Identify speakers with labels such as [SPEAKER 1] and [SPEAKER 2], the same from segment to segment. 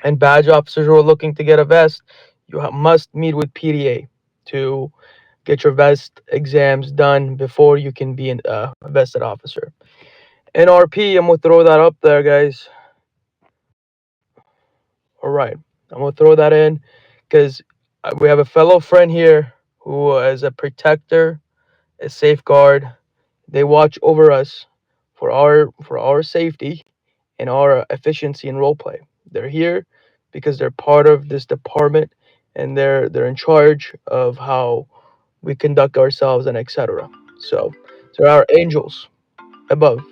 [SPEAKER 1] And badge officers who are looking to get a vest, you must meet with PDA to get your vest exams done before you can be a vested officer. NRP, I'm gonna throw that up there, guys. All right, I'm gonna throw that in because we have a fellow friend here who is a protector, a safeguard. They watch over us for our safety and our efficiency in role play. They're here because they're part of this department and they're in charge of how we conduct ourselves and etc. So there are angels above.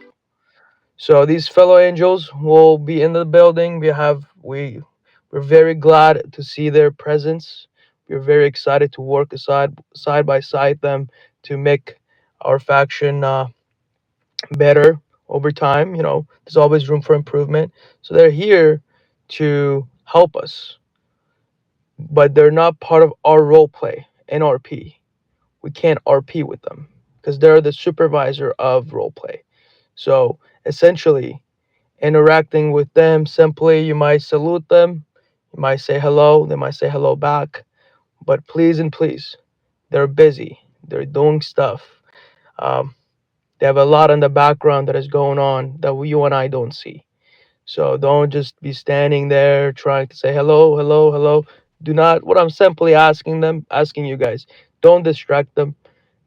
[SPEAKER 1] So these fellow angels will be in the building. We're very glad to see their presence. We're very excited to work side by side them to make our faction better over time. You know, there's always room for improvement. So they're here to help us, but they're not part of our role play NRP. We can't RP with them because they're the supervisor of role play. So essentially, interacting with them simply, you might salute them, you might say hello, they might say hello back, but please and please, they're busy, they're doing stuff. Um, they have a lot in the background that is going on that you and I don't see. So don't just be standing there trying to say hello, hello, hello. Do not, what I'm simply asking you guys, don't distract them.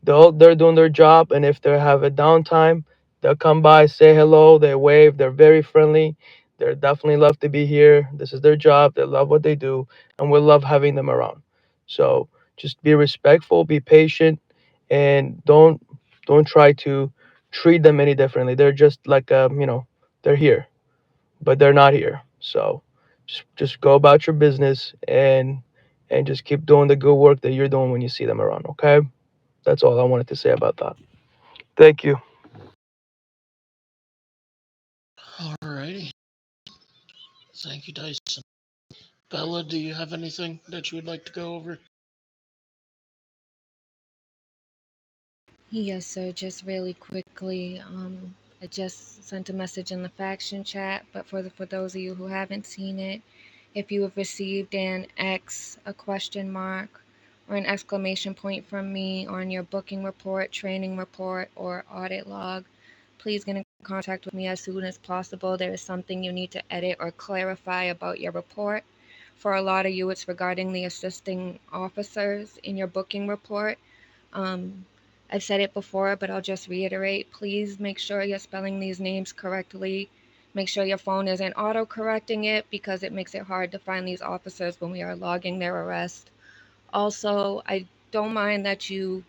[SPEAKER 1] They're doing their job, and if they have a downtime, they'll come by, say hello, they wave, they're very friendly. They definitely love to be here. This is their job. They love what they do, and we love having them around. So just be respectful, be patient, and don't try to treat them any differently. They're just like they're here, but they're not here. So just go about your business and just keep doing the good work that you're doing when you see them around. Okay. That's all I wanted to say about that. Thank you.
[SPEAKER 2] Alrighty. Thank you, Dyson. Bella, do you have anything that you would like to go over?
[SPEAKER 3] Yes, sir. Just really quickly, I just sent a message in the faction chat, but for those of you who haven't seen it, if you have received an X, a question mark, or an exclamation point from me on your booking report, training report, or audit log, please get in contact with me as soon as possible. There is something you need to edit or clarify about your report. For a lot of you, it's regarding the assisting officers in your booking report. Um, I've said it before, but I'll just reiterate. Please make sure you're spelling these names correctly. Make sure your phone isn't auto correcting it because it makes it hard to find these officers when we are logging their arrest. Also, I don't mind that you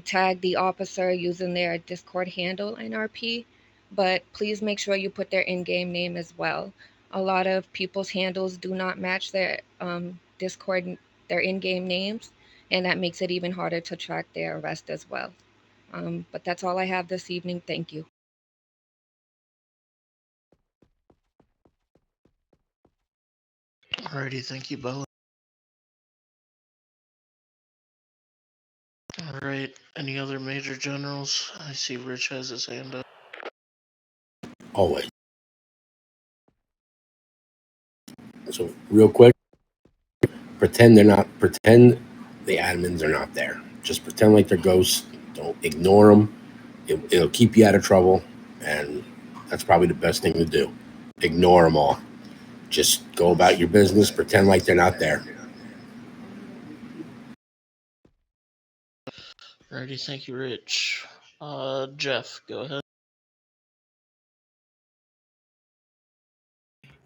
[SPEAKER 3] tag the officer using their Discord handle NRP, but please make sure you put their in game name as well. A lot of people's handles do not match their Discord, their in game names, and that makes it even harder to track their arrest as well. But that's all I have this evening. Thank you.
[SPEAKER 2] Alrighty, thank you, Bella. Alright, any other major generals? I see Rich has his hand up.
[SPEAKER 4] Always. So real quick, pretend the admins are not there. Just pretend like they're ghosts. Don't ignore them. It'll keep you out of trouble, and that's probably the best thing to do. Ignore them all. Just go about your business. Pretend like they're not there.
[SPEAKER 2] Alrighty, thank you, Rich. Jeff, go ahead.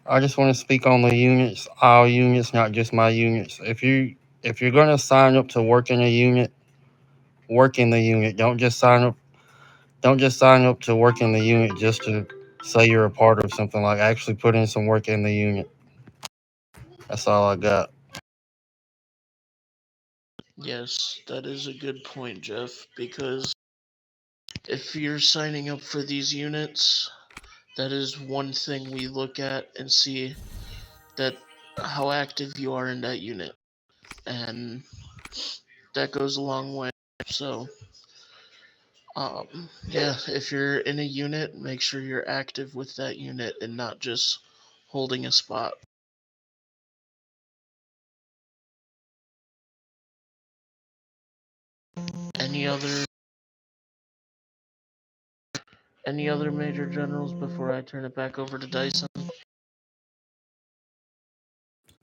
[SPEAKER 5] I just want to speak on the units, all units, not just my units. If you're gonna sign up to work in a unit, work in the unit. Don't just sign up to work in the unit just to say you're a part of something. Like actually put in some work in the unit. That's all I got.
[SPEAKER 2] Yes, that is a good point, Jeff, because if you're signing up for these units, that is one thing we look at and see that how active you are in that unit. And that goes a long way. So, yeah, if you're in a unit, make sure you're active with that unit and not just holding a spot. Any other major generals before I turn it back over to Dyson?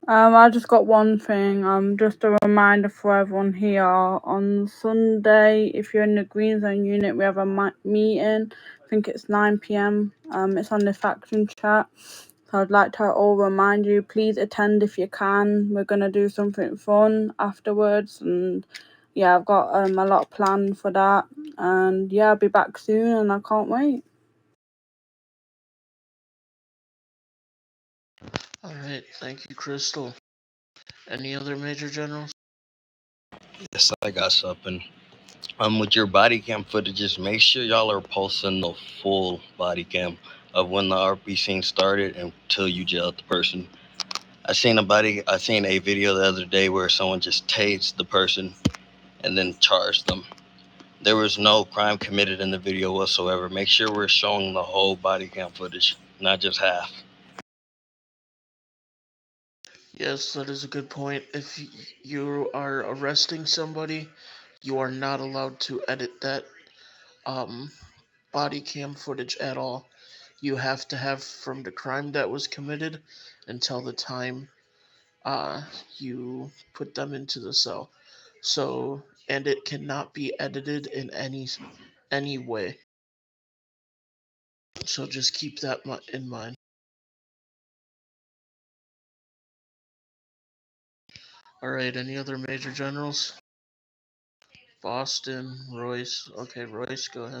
[SPEAKER 6] I just got one thing. Just a reminder for everyone here. On Sunday, if you're in the Green Zone unit, we have a meeting. I think it's 9 p.m. It's on the faction chat. So I'd like to all remind you, please attend if you can. We're gonna do something fun afterwards, and yeah, I've got a lot planned for that. And yeah, I'll be back soon, and I can't wait.
[SPEAKER 2] All right, thank you, Crystal. Any other major generals?
[SPEAKER 7] Yes, I got something. With your body cam footages, make sure y'all are posting the full body cam of when the RP scene started until you jailed the person. I seen a video the other day where someone just tased the person and then charged them. There was no crime committed in the video whatsoever. Make sure we're showing the whole body cam footage, not just half.
[SPEAKER 2] Yes, that is a good point. If you are arresting somebody, you are not allowed to edit that body cam footage at all. You have to have from the crime that was committed until the time you put them into the cell. So, and it cannot be edited in any way. So just keep that in mind. All right. Any other major generals? Boston, Royce. Okay, Royce, go ahead.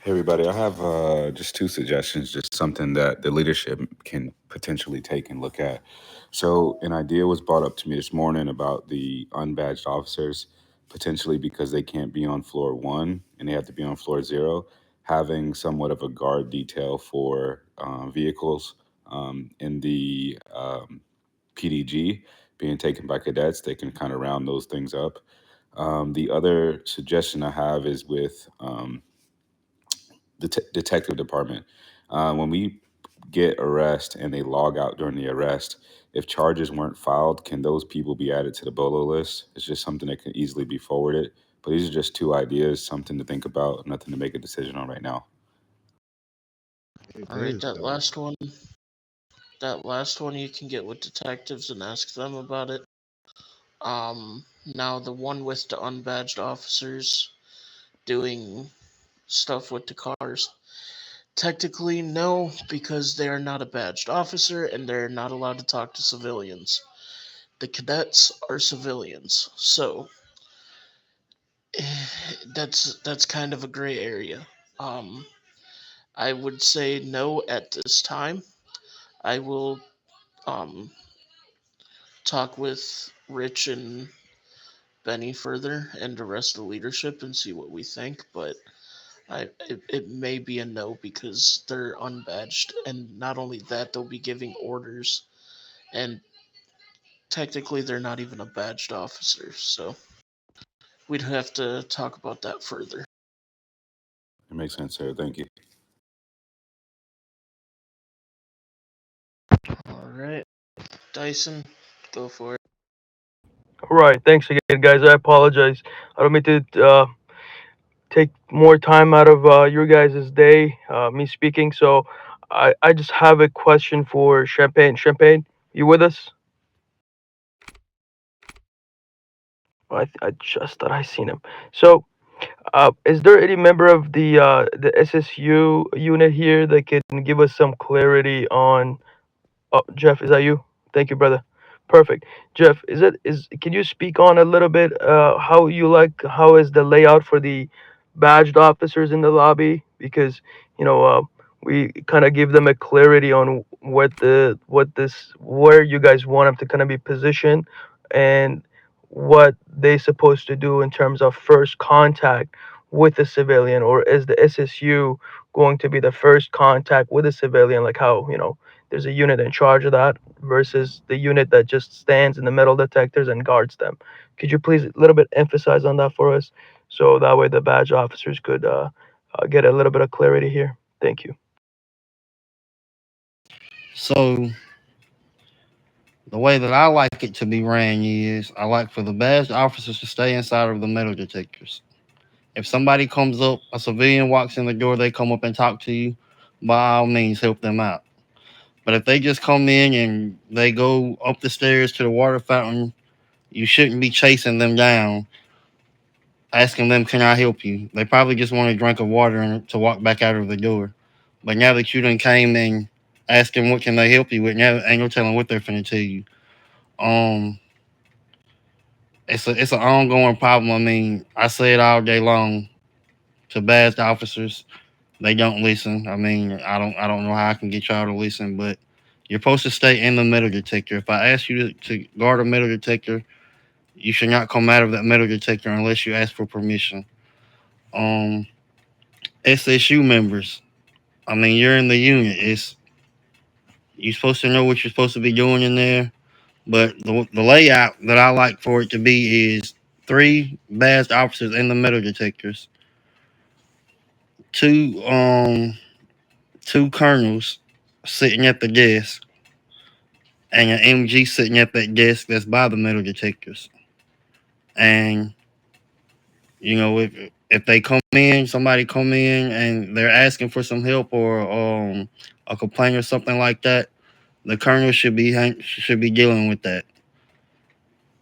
[SPEAKER 8] Hey everybody, I have just two suggestions, just something that the leadership can potentially take and look at. So, an idea was brought up to me this morning about the unbadged officers, potentially because they can't be on floor one and they have to be on floor zero, having somewhat of a guard detail for vehicles in the PDG being taken by cadets. They can kind of round those things up. The other suggestion I have is with the detective department. When we get arrest and they log out during the arrest, if charges weren't filed, can those people be added to the BOLO list? It's just something that can easily be forwarded. But these are just two ideas, something to think about, nothing to make a decision on right now.
[SPEAKER 2] All right, that last one you can get with detectives and ask them about it. Now the one with the unbadged officers doing stuff with the cars. Technically, no, because they are not a badged officer and they're not allowed to talk to civilians. The cadets are civilians, so that's kind of a gray area. I would say no at this time. I will um, talk with Rich and Benny further and the rest of the leadership and see what we think, but it may be a no because they're unbadged, and not only that, they'll be giving orders, and technically they're not even a badged officer, so we'd have to talk about that further.
[SPEAKER 8] It makes sense, sir. Thank you.
[SPEAKER 2] All right, Dyson, go for it.
[SPEAKER 1] All right, thanks again, guys. I apologize. I don't mean to take more time out of your guys' day, me speaking. So I just have a question for Champagne. Champagne, you with us? I just thought I seen him. So, is there any member of the SSU unit here that can give us some clarity on? Oh, Jeff, is that you? Thank you, brother. Perfect. Jeff, can you speak on a little bit how is the layout for the badged officers in the lobby? Because, you know, we kind of give them a clarity on where you guys want them to kind of be positioned and what they supposed to do in terms of first contact with the civilian, or is the SSU going to be the first contact with a civilian, like how, there's a unit in charge of that versus the unit that just stands in the metal detectors and guards them. Could you please a little bit emphasize on that for us, so that way the badge officers could get a little bit of clarity here? Thank you.
[SPEAKER 5] So The way that I like it to be ran is I like for the badge officers to stay inside of the metal detectors. If somebody comes up, a civilian walks in the door, they come up and talk to you, by all means help them out. But if they just come in and they go up the stairs to the water fountain, you shouldn't be chasing them down, asking them, "Can I help you?" They probably just want a drink of water and to walk back out of the door. But now that you done came and asking what can they help you with, now ain't no telling what they're finna tell you. Um, it's an ongoing problem. I mean, I say it all day long to badged officers. They don't listen. I mean, I don't know how I can get y'all to listen, but you're supposed to stay in the metal detector. If I ask you to guard a metal detector, you should not come out of that metal detector unless you ask for permission. Um, SSU members. I mean, you're in the unit. It's you're supposed to know what you're supposed to be doing in there. But the layout that I like for it to be is three badged officers in the metal detectors, two two colonels sitting at the desk, and an MG sitting at that desk that's by the metal detectors. And you know, if they come in, somebody come in and they're asking for some help or a complaint or something like that, the colonel should be dealing with that.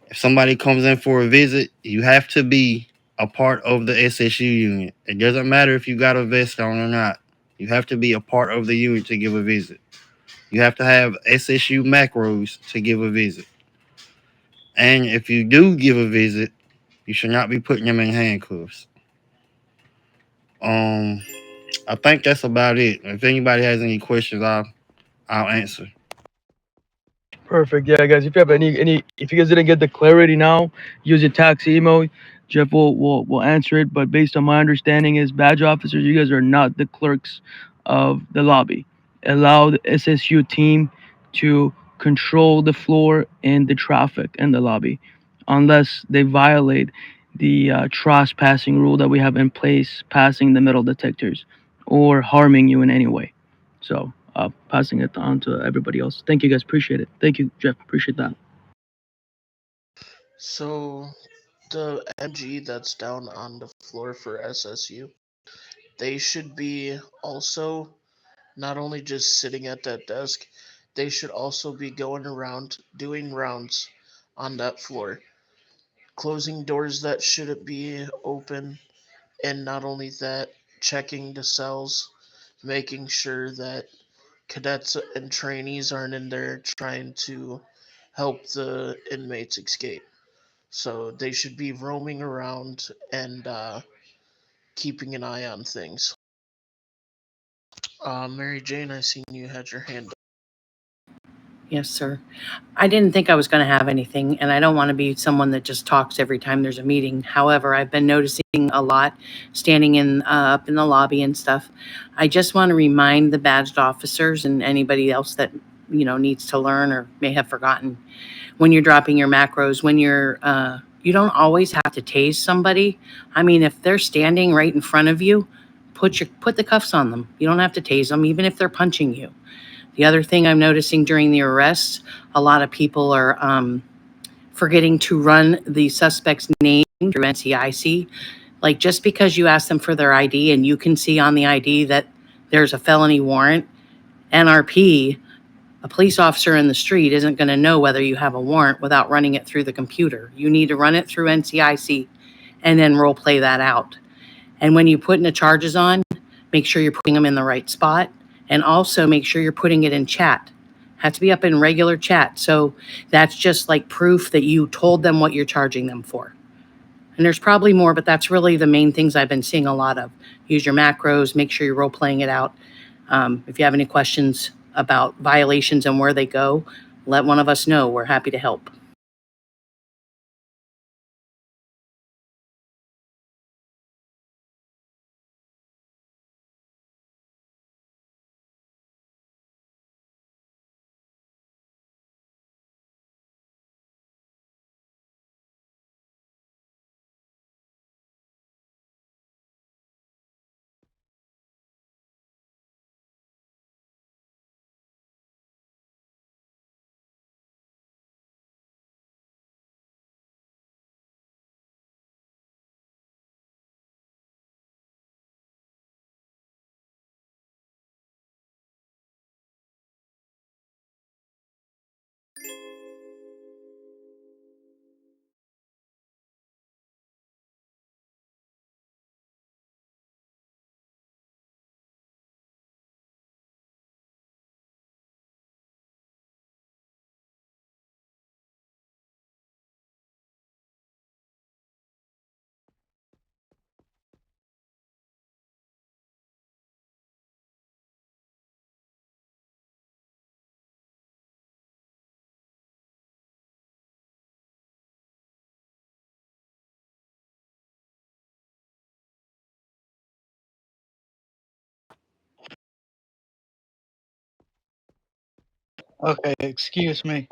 [SPEAKER 5] If somebody comes in for a visit, you have to be a part of the SSU unit. It doesn't matter if you got a vest on or not. You have to be a part of the unit to give a visit. You have to have SSU macros to give a visit. And if you do give a visit, you should not be putting them in handcuffs. Um, I think that's about it. If anybody has any questions, I'll answer.
[SPEAKER 1] Perfect. Yeah, guys. If you have if you guys didn't get the clarity now, use your tax email. Jeff will answer it. But based on my understanding, is badge officers, you guys are not the clerks of the lobby. Allow the SSU team to control the floor and the traffic in the lobby, unless they violate the trespassing rule that we have in place, passing the metal detectors or harming you in any way. So passing it on to everybody else. Thank you guys. Appreciate it. Thank you, Jeff. Appreciate that.
[SPEAKER 2] So the MG that's down on the floor for SSU, they should be also not only just sitting at that desk, they should also be going around doing rounds on that floor, closing doors that shouldn't be open, and not only that, checking the cells, making sure that cadets and trainees aren't in there trying to help the inmates escape. So they should be roaming around and keeping an eye on things. Mary Jane, I seen you had your hand up.
[SPEAKER 9] Yes, sir. I didn't think I was going to have anything, and I don't want to be someone that just talks every time there's a meeting. However, I've been noticing a lot standing in up in the lobby and stuff. I just want to remind the badged officers and anybody else that needs to learn or may have forgotten, when you're dropping your macros, when you don't always have to tase somebody. I mean, if they're standing right in front of you, put the cuffs on them. You don't have to tase them, even if they're punching you. The other thing I'm noticing during the arrests, a lot of people are forgetting to run the suspect's name through NCIC. Like, just because you ask them for their ID and you can see on the ID that there's a felony warrant, NRP, a police officer in the street, isn't going to know whether you have a warrant without running it through the computer. You need to run it through NCIC and then role play that out. And when you're putting the charges on, make sure you're putting them in the right spot. And also make sure you're putting it in chat. Has to be up in regular chat. So that's just like proof that you told them what you're charging them for. And there's probably more, but that's really the main things I've been seeing a lot of. Use your macros, make sure you're role playing it out. If you have any questions about violations and where they go, let one of us know. We're happy to help.
[SPEAKER 10] Okay, excuse me.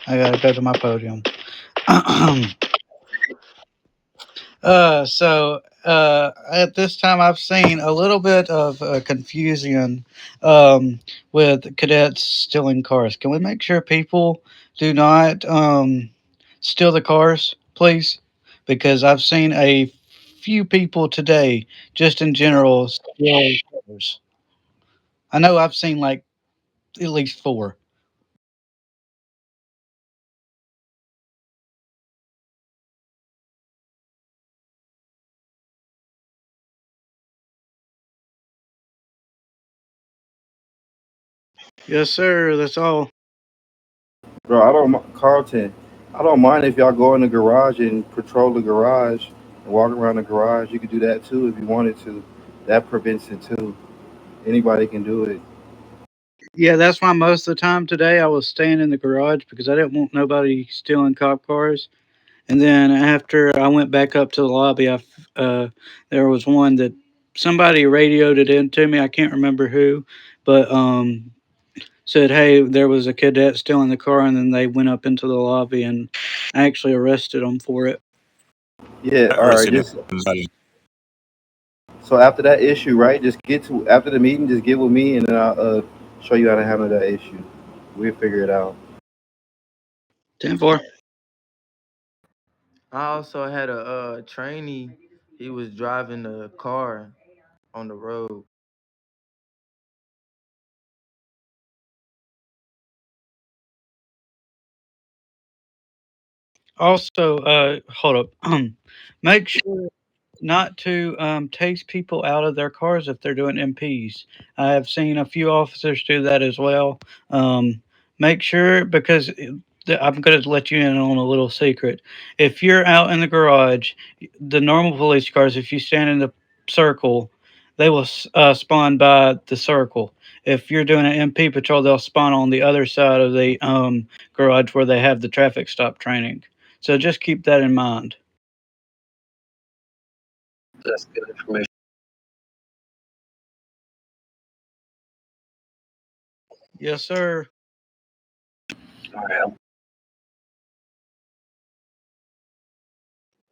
[SPEAKER 10] I gotta go to my podium. At this time, I've seen a little bit of confusion with cadets stealing cars. Can we make sure people do not steal the cars, please? Because I've seen a few people today, just in general, steal cars. I know I've seen like at least four. Yes, sir. That's all.
[SPEAKER 11] Bro, Carlton, I don't mind if y'all go in the garage and patrol the garage and walk around the garage. You could do that too if you wanted to. That prevents it too. Anybody can do it.
[SPEAKER 10] Yeah, that's why most of the time today I was staying in the garage because I didn't want nobody stealing cop cars. And then after I went back up to the lobby, there was one that somebody radioed it in to me. I can't remember who, but said, "Hey, there was a cadet stealing the car," and then they went up into the lobby and actually arrested them for it.
[SPEAKER 11] Yeah,
[SPEAKER 12] I
[SPEAKER 11] all right.
[SPEAKER 12] arrested
[SPEAKER 11] Just
[SPEAKER 12] him.
[SPEAKER 11] so after that issue, right? Just get to after the meeting. Just get with me, and then I'll show you how to handle that issue. We'll figure it out.
[SPEAKER 10] 10-4.
[SPEAKER 13] I also had a trainee. He was driving a car on the road.
[SPEAKER 10] Also, hold up. Make sure not to tase people out of their cars if they're doing MPs. I have seen a few officers do that as well. Make sure because I'm going to let you in on a little secret. If you're out in the garage, the normal police cars, if you stand in the circle, they will spawn by the circle. If you're doing an MP patrol, they'll spawn on the other side of the garage where they have the traffic stop training. So just keep that in mind.
[SPEAKER 7] That's good information.
[SPEAKER 10] Yes, sir.
[SPEAKER 7] All right.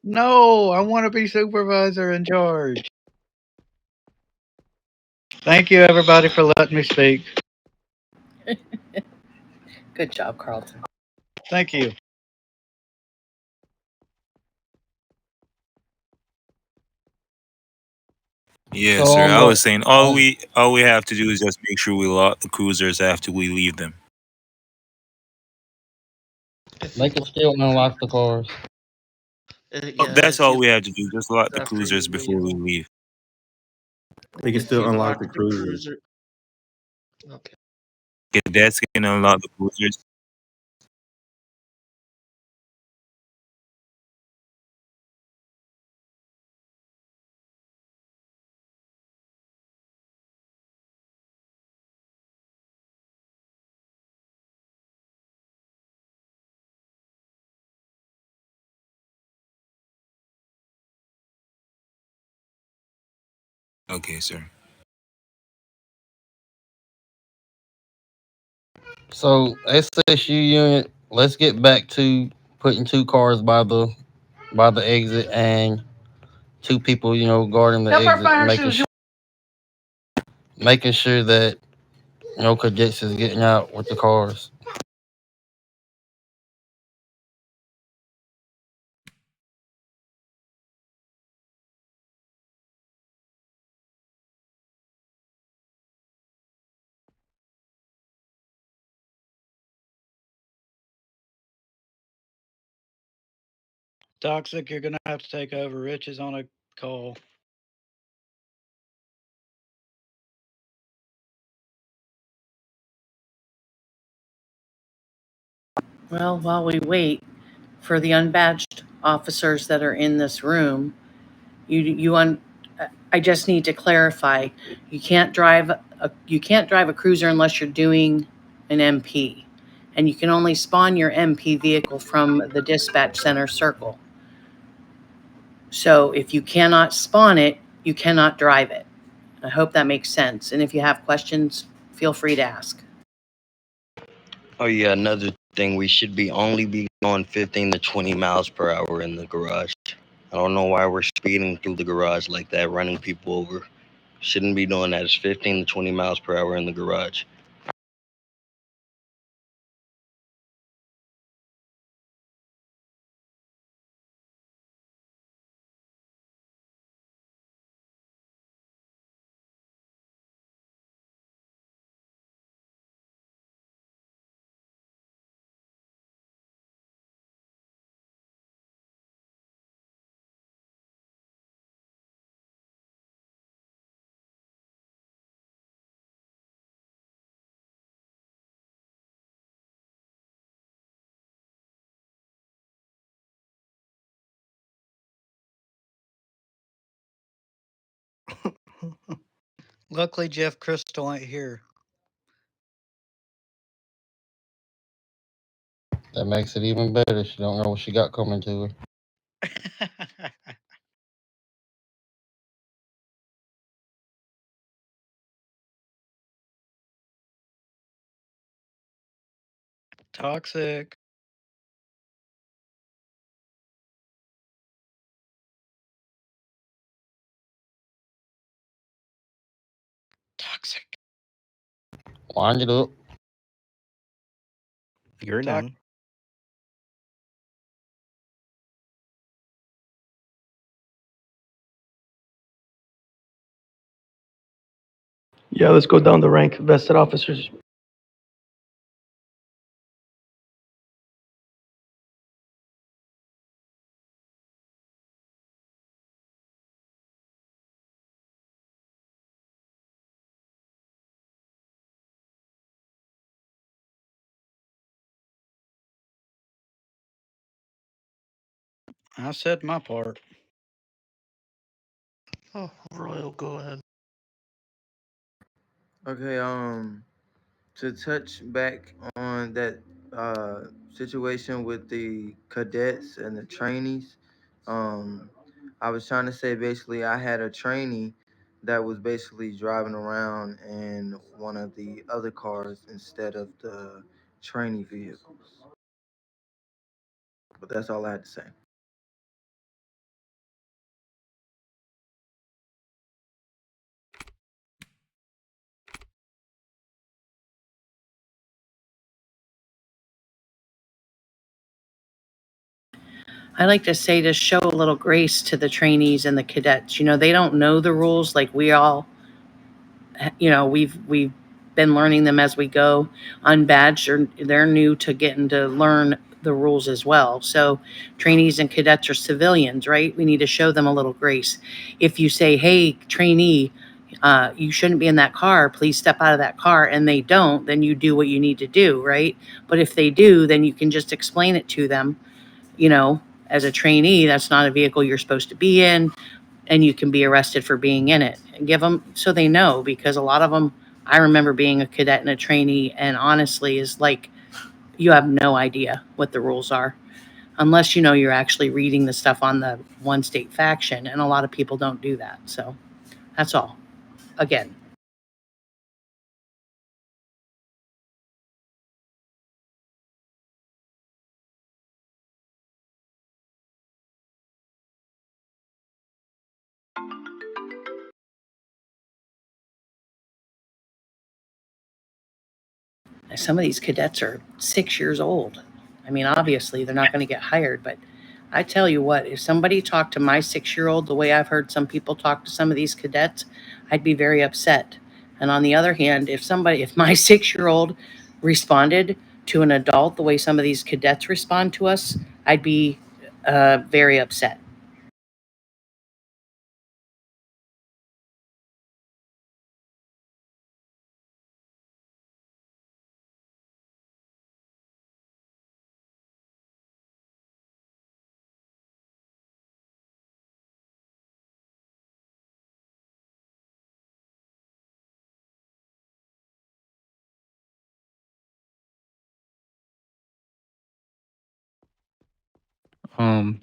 [SPEAKER 10] No, I want to be supervisor in charge. Thank you, everybody, for letting me speak.
[SPEAKER 9] Good job, Carlton.
[SPEAKER 10] Thank you.
[SPEAKER 12] Yeah,
[SPEAKER 5] So
[SPEAKER 12] sir.
[SPEAKER 5] on
[SPEAKER 12] I
[SPEAKER 5] the
[SPEAKER 12] was saying
[SPEAKER 5] on
[SPEAKER 12] all we have to do is just make sure we lock the cruisers after we leave them.
[SPEAKER 5] they can still unlock the cars.
[SPEAKER 2] Yeah,
[SPEAKER 12] That's
[SPEAKER 2] if
[SPEAKER 12] all
[SPEAKER 2] you
[SPEAKER 12] we have to do. Just lock the
[SPEAKER 2] after you
[SPEAKER 12] cruisers before
[SPEAKER 2] leave
[SPEAKER 12] we
[SPEAKER 2] them.
[SPEAKER 12] leave.
[SPEAKER 11] We can
[SPEAKER 2] If
[SPEAKER 11] still
[SPEAKER 2] you
[SPEAKER 11] unlock
[SPEAKER 2] lock
[SPEAKER 11] the
[SPEAKER 2] the
[SPEAKER 11] cruiser.
[SPEAKER 2] cruiser. Okay.
[SPEAKER 12] Cadets can unlock the cruisers. Okay, sir.
[SPEAKER 5] So SSU unit, let's get back to putting 2 cars by the exit and 2 people, guarding the exit, and making sure that no cadets is getting out with the cars.
[SPEAKER 10] Toxic, you're going to have to take over. Rich is on a call.
[SPEAKER 9] Well, while we wait for the unbadged officers that are in this room, I just need to clarify, you can't drive a cruiser unless you're doing an MP, and you can only spawn your MP vehicle from the dispatch center circle. So if you cannot spawn it, you cannot drive it. I hope that makes sense. And if you have questions, feel free to ask.
[SPEAKER 7] Oh yeah, another thing, we should be only be going 15 to 20 miles per hour in the garage. I don't know why we're speeding through the garage like that, running people over. Shouldn't be doing that. It's 15 to 20 miles per hour in the garage.
[SPEAKER 10] Luckily, Jeff Crystal ain't here.
[SPEAKER 5] That makes it even better. She don't know what she got coming to her.
[SPEAKER 10] Toxic. Toxic.
[SPEAKER 5] Wind it up.
[SPEAKER 14] You're
[SPEAKER 10] Toxic.
[SPEAKER 14] none.
[SPEAKER 1] Yeah, let's go down the rank. Vested officers.
[SPEAKER 10] I said my part.
[SPEAKER 2] Oh, Royal, go ahead.
[SPEAKER 13] Okay, to touch back on that situation with the cadets and the trainees, um, I was trying to say basically I had a trainee that was basically driving around in one of the other cars instead of the trainee vehicles. But that's all I had to say.
[SPEAKER 9] I like to say to show a little grace to the trainees and the cadets. You know, they don't know the rules like we all, you know, we've been learning them as we go. Unbadged, or they're new to getting to learn the rules as well. So trainees and cadets are civilians, right? We need to show them a little grace. If you say, hey, trainee, you shouldn't be in that car, please step out of that car, and they don't, then you do what you need to do, right? But if they do, then you can just explain it to them, you know, as a trainee, that's not a vehicle you're supposed to be in, and you can be arrested for being in it. And give them so they know, because a lot of them, I remember being a cadet and a trainee, and honestly, is like you have no idea what the rules are unless you know you're actually reading the stuff on the one state faction, and a lot of people don't do that. So that's all. Again, some of these cadets are 6 years old. I mean, obviously, they're not going to get hired, but I tell you what, if somebody talked to my 6 year old the way I've heard some people talk to some of these cadets, I'd be very upset. And on the other hand, if my 6 year old responded to an adult the way some of these cadets respond to us, I'd be very upset.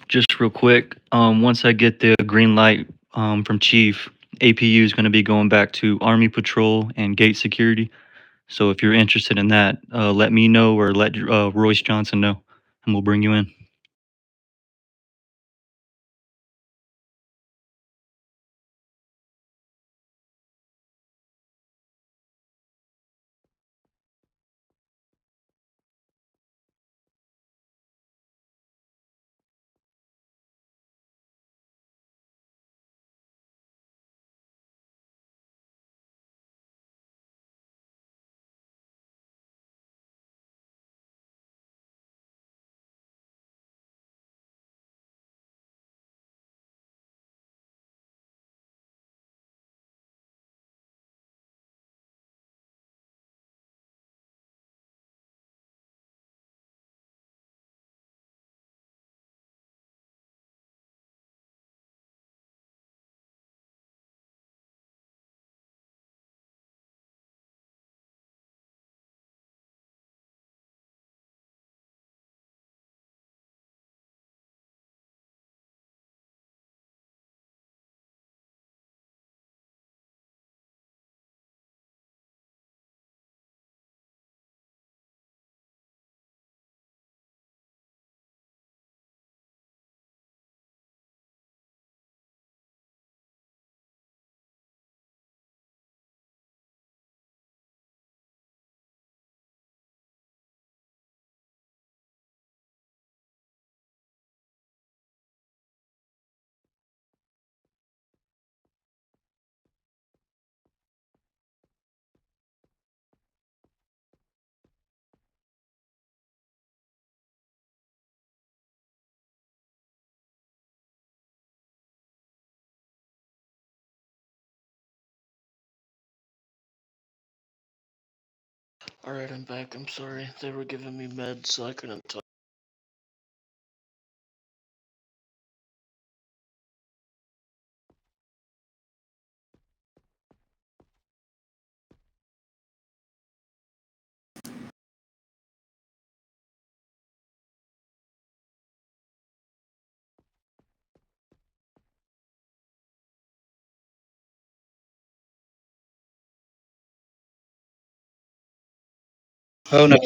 [SPEAKER 15] Just real quick, once I get the green light from Chief, APU is going to be going back to Army Patrol and Gate Security. So if you're interested in that, let me know or let Royce Johnson know, and we'll bring you in.
[SPEAKER 2] Alright, I'm back. I'm sorry. They were giving me meds, so I couldn't talk.
[SPEAKER 10] Oh no.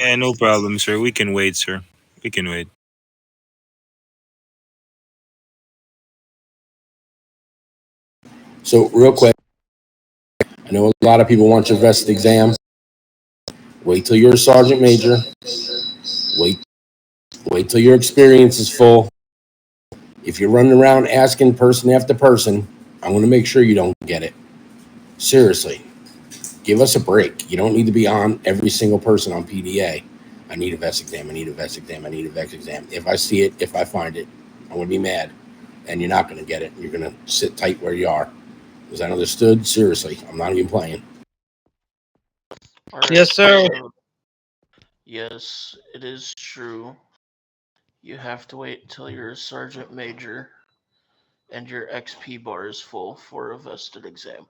[SPEAKER 12] Yeah, no problem, sir. We can wait, sir. We can wait.
[SPEAKER 4] So, real quick, I know a lot of people want your vest exam. Wait till you're a sergeant major. Wait, wait till your experience is full. If you're running around asking person after person, I'm going to make sure you don't get it. Seriously, give us a break. You don't need to be on every single person on PDA. I need a vest exam. I need a vest exam. I need a vest exam. If I see it, if I find it, I'm going to be mad. And you're not going to get it. You're going to sit tight where you are. Is that understood? Seriously, I'm not even playing.
[SPEAKER 2] Alright,
[SPEAKER 10] Yes, sir.
[SPEAKER 2] so yes, it is true. You have to wait until you're a sergeant major and your XP bar is full for a vested exam.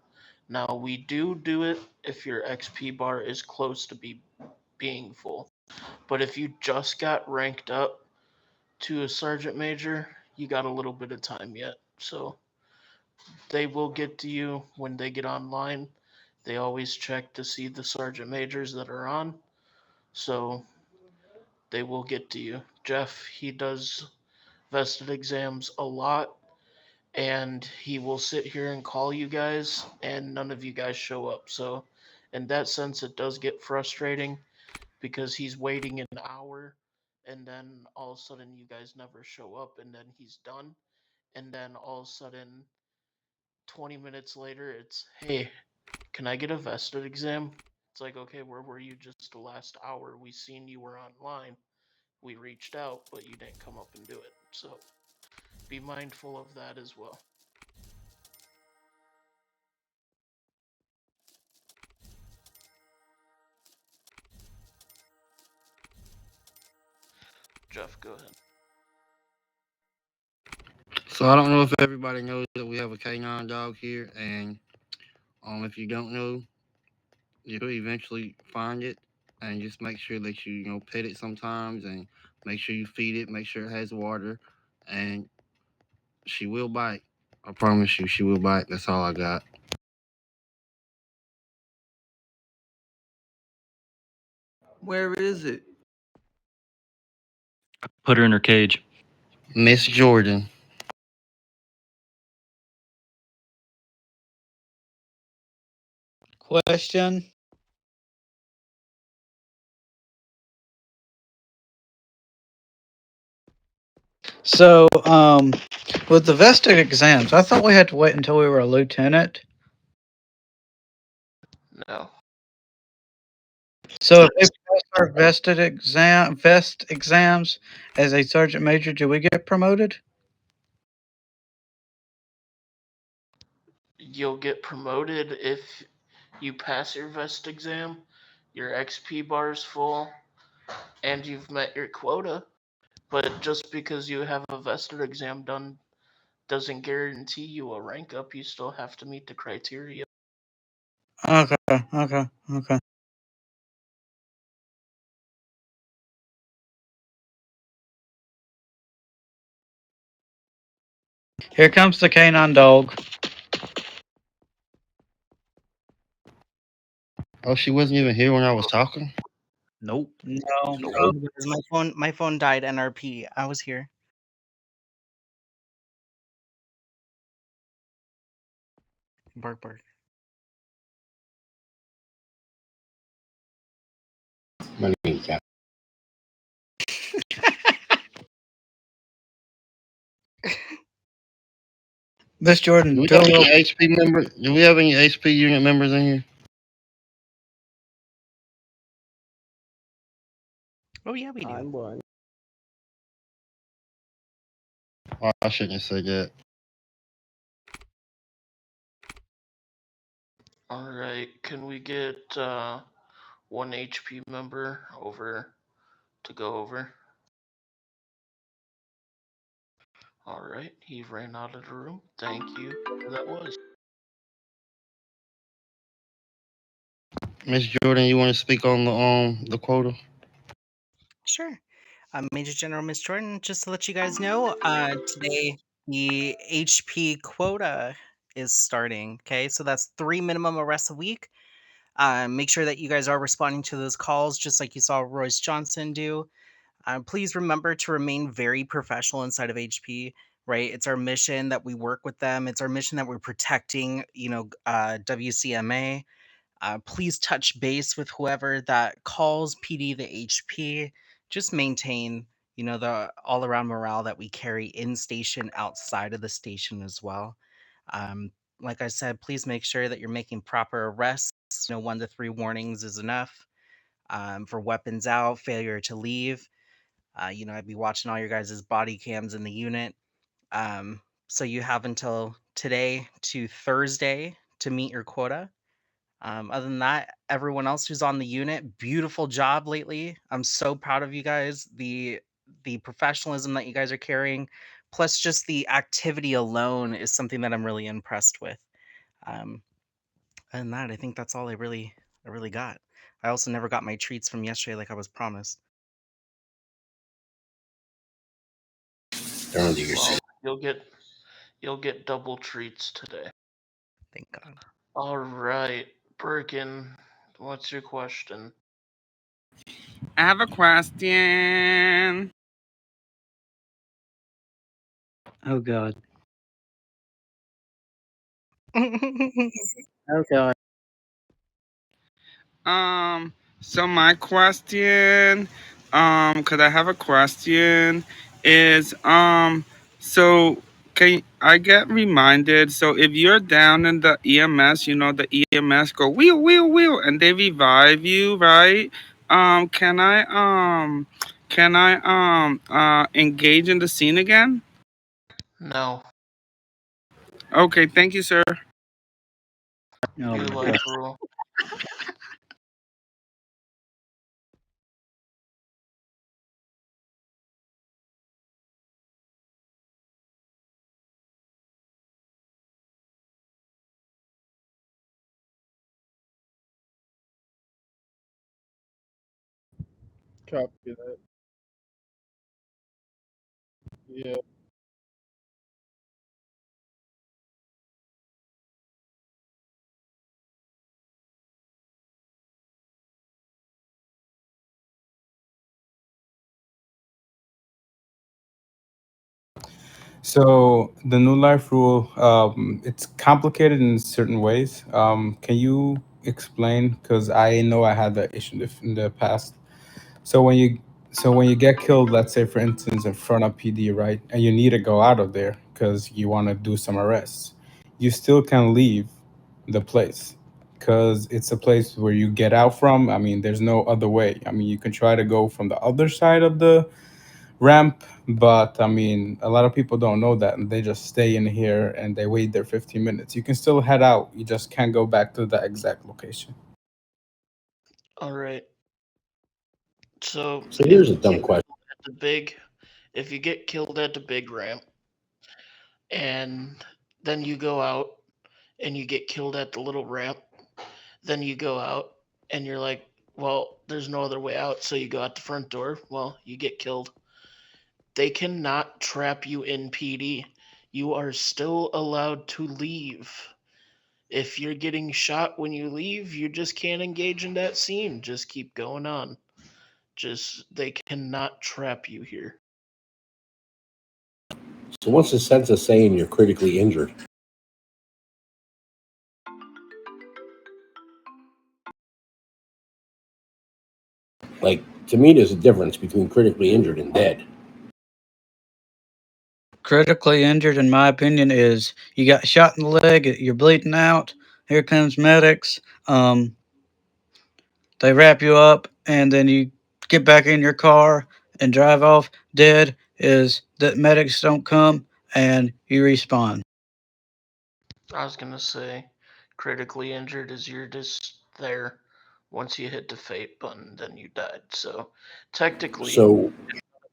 [SPEAKER 2] Now, we do it if your XP bar is close to being full. But if you just got ranked up to a sergeant major, you got a little bit of time yet. So they will get to you when they get online. They always check to see the sergeant majors that are on. So they will get to you. Jeff, he does vested exams a lot, and he will sit here and call you guys, and none of you guys show up. So, in that sense, it does get frustrating because he's waiting an hour, and then all of a sudden you guys never show up, and then he's done, and then all of a sudden 20 minutes later it's, hey, can I get a vested exam? It's like, okay, where were you just the last hour? We seen you were online. We reached out, but you didn't come up and do it. So be mindful of that as well. Jeff, go ahead.
[SPEAKER 5] So I don't know if everybody knows that we have a canine dog here, and if you don't know, you'll eventually find it, and just make sure that you pet it sometimes, and make sure you feed it, make sure it has water, and she will bite. I promise you, she will bite. That's all I got.
[SPEAKER 13] Where is it?
[SPEAKER 15] Put her in her cage.
[SPEAKER 5] Miss Jordan.
[SPEAKER 10] Question. So, with the vested exams, I thought we had to wait until we were a lieutenant.
[SPEAKER 2] No.
[SPEAKER 10] So if we pass our vest exams as a sergeant major, do we get promoted?
[SPEAKER 2] You'll get promoted if you pass your vest exam, your XP bar is full, and you've met your quota. But just because you have a vested exam done doesn't guarantee you a rank up. You still have to meet the criteria.
[SPEAKER 10] Okay. Here comes the canine dog.
[SPEAKER 5] Oh, she wasn't even here when I was talking?
[SPEAKER 14] Nope.
[SPEAKER 10] No.
[SPEAKER 14] Because my phone died NRP. I was here. Bark bark.
[SPEAKER 4] My name's Cap.
[SPEAKER 10] Miss Jordan,
[SPEAKER 5] Do we have any HP members? Do we have any HP unit members in here?
[SPEAKER 14] Oh yeah, we do.
[SPEAKER 1] I'm one.
[SPEAKER 5] Oh, I shouldn't have said that.
[SPEAKER 2] Alright, can we get one HP member over to go over? Alright, he ran out of the room. Thank you. That was.
[SPEAKER 5] Miss Jordan, you want to speak on the quota?
[SPEAKER 14] Sure. Major General Miss Jordan, just to let you guys know, today the HP quota is starting. Okay, so that's 3 minimum arrests a week. Make sure that you guys are responding to those calls, just like you saw Royce Johnson do. Please remember to remain very professional inside of HP. Right, it's our mission that we work with them. It's our mission that we're protecting. WCMA. Please touch base with whoever that calls PD the HP. Just maintain, the all around morale that we carry in station, outside of the station as well. Um, like I said, please make sure that you're making proper arrests. 1 to 3 warnings is enough. For weapons out, failure to leave. I'd be watching all your guys' body cams in the unit. So you have until today to Thursday to meet your quota. Other than that, everyone else who's on the unit, beautiful job lately. I'm so proud of you guys. The professionalism that you guys are carrying, plus just the activity alone is something that I'm really impressed with. Um, and that I think that's all I really got. I also never got my treats from yesterday like I was promised.
[SPEAKER 4] Don't do your
[SPEAKER 2] Well, you'll get double treats today.
[SPEAKER 14] Thank God.
[SPEAKER 2] Alright, Birkin, what's your question?
[SPEAKER 16] I have a question.
[SPEAKER 10] Oh God.
[SPEAKER 14] Oh God.
[SPEAKER 16] So my question, cause I have a question, is so okay, I get reminded. So if you're down in the EMS, the EMS go wheel, wheel, wheel, and they revive you, right? Can I engage in the scene again?
[SPEAKER 2] No.
[SPEAKER 16] Okay, thank you, sir.
[SPEAKER 10] Oh
[SPEAKER 2] New
[SPEAKER 10] my
[SPEAKER 2] life
[SPEAKER 10] god.
[SPEAKER 2] rule.
[SPEAKER 1] Copy that. Yeah.
[SPEAKER 8] So the new life rule, it's complicated in certain ways. Can you explain? Because I know I had that issue in the past. So when you get killed, let's say for instance in front of PD, right, and you need to go out of there because you want to do some arrests, you still can leave the place because it's a place where you get out from. I mean, there's no other way. I mean, you can try to go from the other side of the ramp, but I mean, a lot of people don't know that and they just stay in here and they wait there 15 minutes. You can still head out. You just can't go back to the exact location.
[SPEAKER 2] All right. So
[SPEAKER 4] So
[SPEAKER 2] if
[SPEAKER 4] here's a dumb question.
[SPEAKER 2] at the big, if you get killed at the big ramp, and then you go out and you get killed at the little ramp, then you go out and you're like, well, there's no other way out, so you go out the front door. Well, you get killed. They cannot trap you in PD. You are still allowed to leave. If you're getting shot when you leave, you just can't engage in that scene. Just keep going on. Just they cannot trap you here.
[SPEAKER 4] So what's the sense of saying you're critically injured? Like, to me, there's a difference between critically injured and dead.
[SPEAKER 10] Critically injured, in my opinion, is you got shot in the leg, you're bleeding out. Here comes medics. They wrap you up, and then you get back in your car and drive off. Dead is that medics don't come and you respawn.
[SPEAKER 2] I was gonna say, critically injured is you're just there. Once you hit the fate button, then you died. So technically,
[SPEAKER 4] So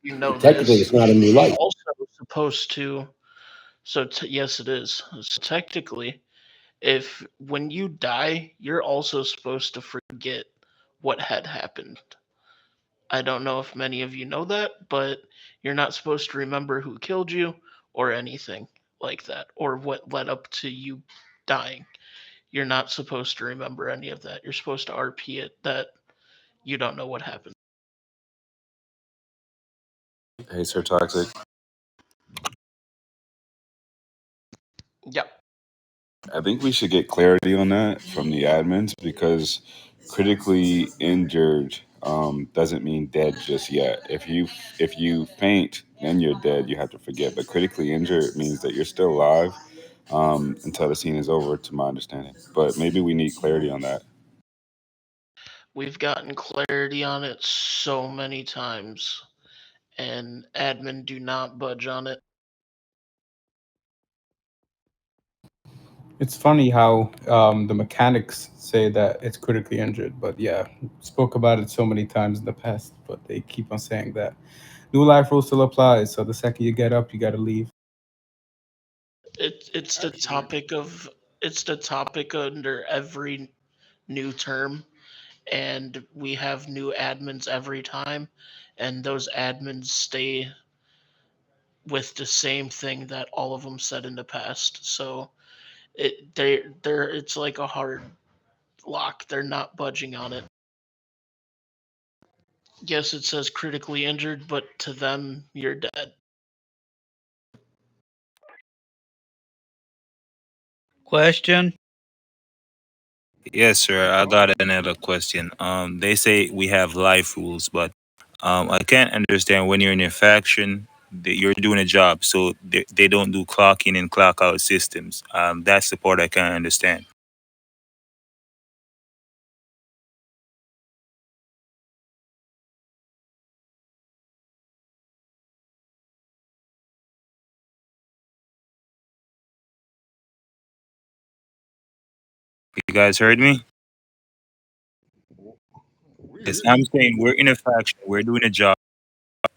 [SPEAKER 2] you know
[SPEAKER 4] technically,
[SPEAKER 2] this.
[SPEAKER 4] it's not a new life.
[SPEAKER 2] Also supposed to. So yes, it is. So technically, if when you die, you're also supposed to forget what had happened. I don't know if many of you know that, but you're not supposed to remember who killed you or anything like that, or what led up to you dying. You're not supposed to remember any of that. You're supposed to RP it that you don't know what happened.
[SPEAKER 8] Hey, Sir Toxic.
[SPEAKER 2] Yep.
[SPEAKER 8] I think we should get clarity on that from the admins because critically injured doesn't mean dead just yet. If you faint, then you're dead. You have to forget. But critically injured means that you're still alive until the scene is over, to my understanding. But maybe we need clarity on that.
[SPEAKER 2] We've gotten clarity on it so many times, and admin do not budge on it.
[SPEAKER 8] It's funny how the mechanics say that it's critically injured, but yeah, spoke about it so many times in the past, but they keep on saying that. New life rule still applies, so the second you get up, you got to leave.
[SPEAKER 2] It's the topic of it's the topic under every new term, and we have new admins every time, and those admins stay with the same thing that all of them said in the past. So they're it's like a hard lock. They're not budging on it. Yes, it says critically injured, but to them, you're dead.
[SPEAKER 10] Question?
[SPEAKER 12] Yes, sir. I got another question. They say we have life rules, but I can't understand when you're in a faction. You're doing a job, so they don't do clock in and clock out systems. That's the part I can't understand. You guys heard me?
[SPEAKER 17] We
[SPEAKER 12] Yes,
[SPEAKER 17] hear
[SPEAKER 12] I'm
[SPEAKER 17] you.
[SPEAKER 12] saying we're in a faction. We're doing a job.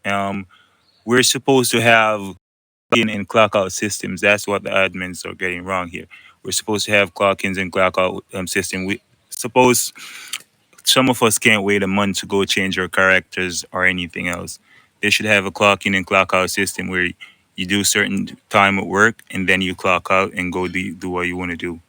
[SPEAKER 12] Um, we're supposed to have in and clock out systems. That's what the admins are getting wrong here. We're supposed to have clock ins and clock out system. We suppose some of us can't wait a month to go change our characters or anything else. They should have a clock in and clock out system where you do certain time at work and then you clock out and go do what you want to do.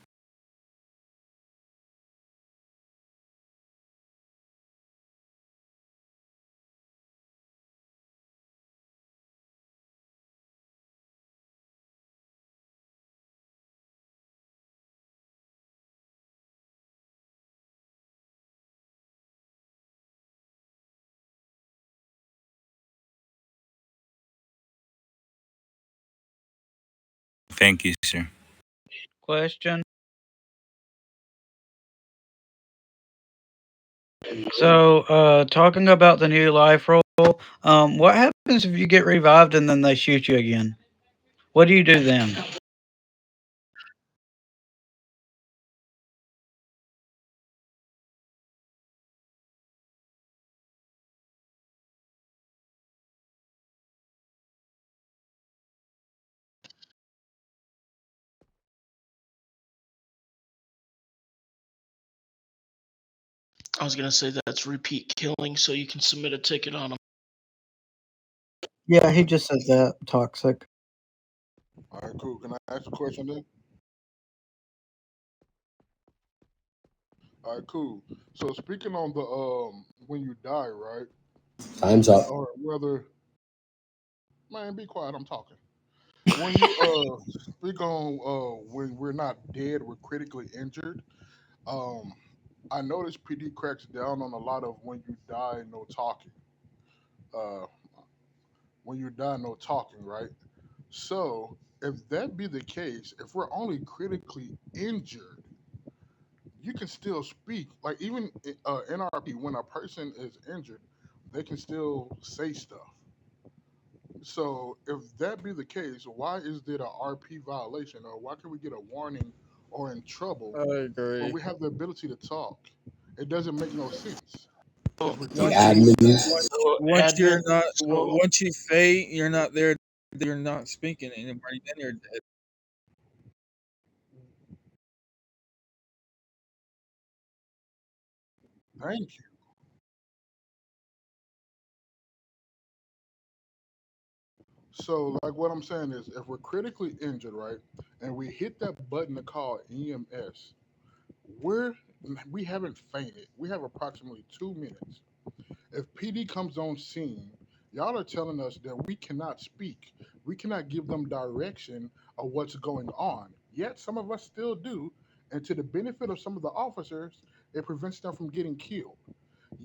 [SPEAKER 12] Thank you, sir.
[SPEAKER 10] Question. So, talking about the new life role, what happens if you get revived and then they shoot you again? What do you do then?
[SPEAKER 2] I was gonna say that's repeat killing, so you can submit a ticket on them.
[SPEAKER 10] Yeah, he just said that. Toxic.
[SPEAKER 17] All right, cool. Can I ask a question then? All right, cool. So speaking on the when you die, right?
[SPEAKER 4] Time's up.
[SPEAKER 17] Or whether man, be quiet. I'm talking. When you speak on when we're not dead, we're critically injured. Um, I noticed PD cracks down on a lot of when you die, no talking. Uh, when you die, no talking, right? So if that be the case, if we're only critically injured, you can still speak. Like even NRP, when a person is injured, they can still say stuff. So if that be the case, why is there a RP violation, or why can we get a warning or in trouble
[SPEAKER 1] I
[SPEAKER 17] when
[SPEAKER 1] agree.
[SPEAKER 17] we have the ability to talk? It doesn't make no sense.
[SPEAKER 2] So,
[SPEAKER 17] If we're
[SPEAKER 4] The
[SPEAKER 17] critically
[SPEAKER 4] admins.
[SPEAKER 17] injured,
[SPEAKER 2] so
[SPEAKER 18] Once you're
[SPEAKER 2] admin,
[SPEAKER 18] not,
[SPEAKER 2] so
[SPEAKER 18] once you fade, you're not there. You're not speaking anymore. Then you're dead.
[SPEAKER 17] thank you. So like what I'm saying is, if we're critically injured, right, and we hit that button to call EMS, we're we haven't fainted. We have approximately 2 minutes. If PD comes on scene, y'all are telling us that we cannot speak. We cannot give them direction of what's going on. Yet some of us still do, and to the benefit of some of the officers, it prevents them from getting killed.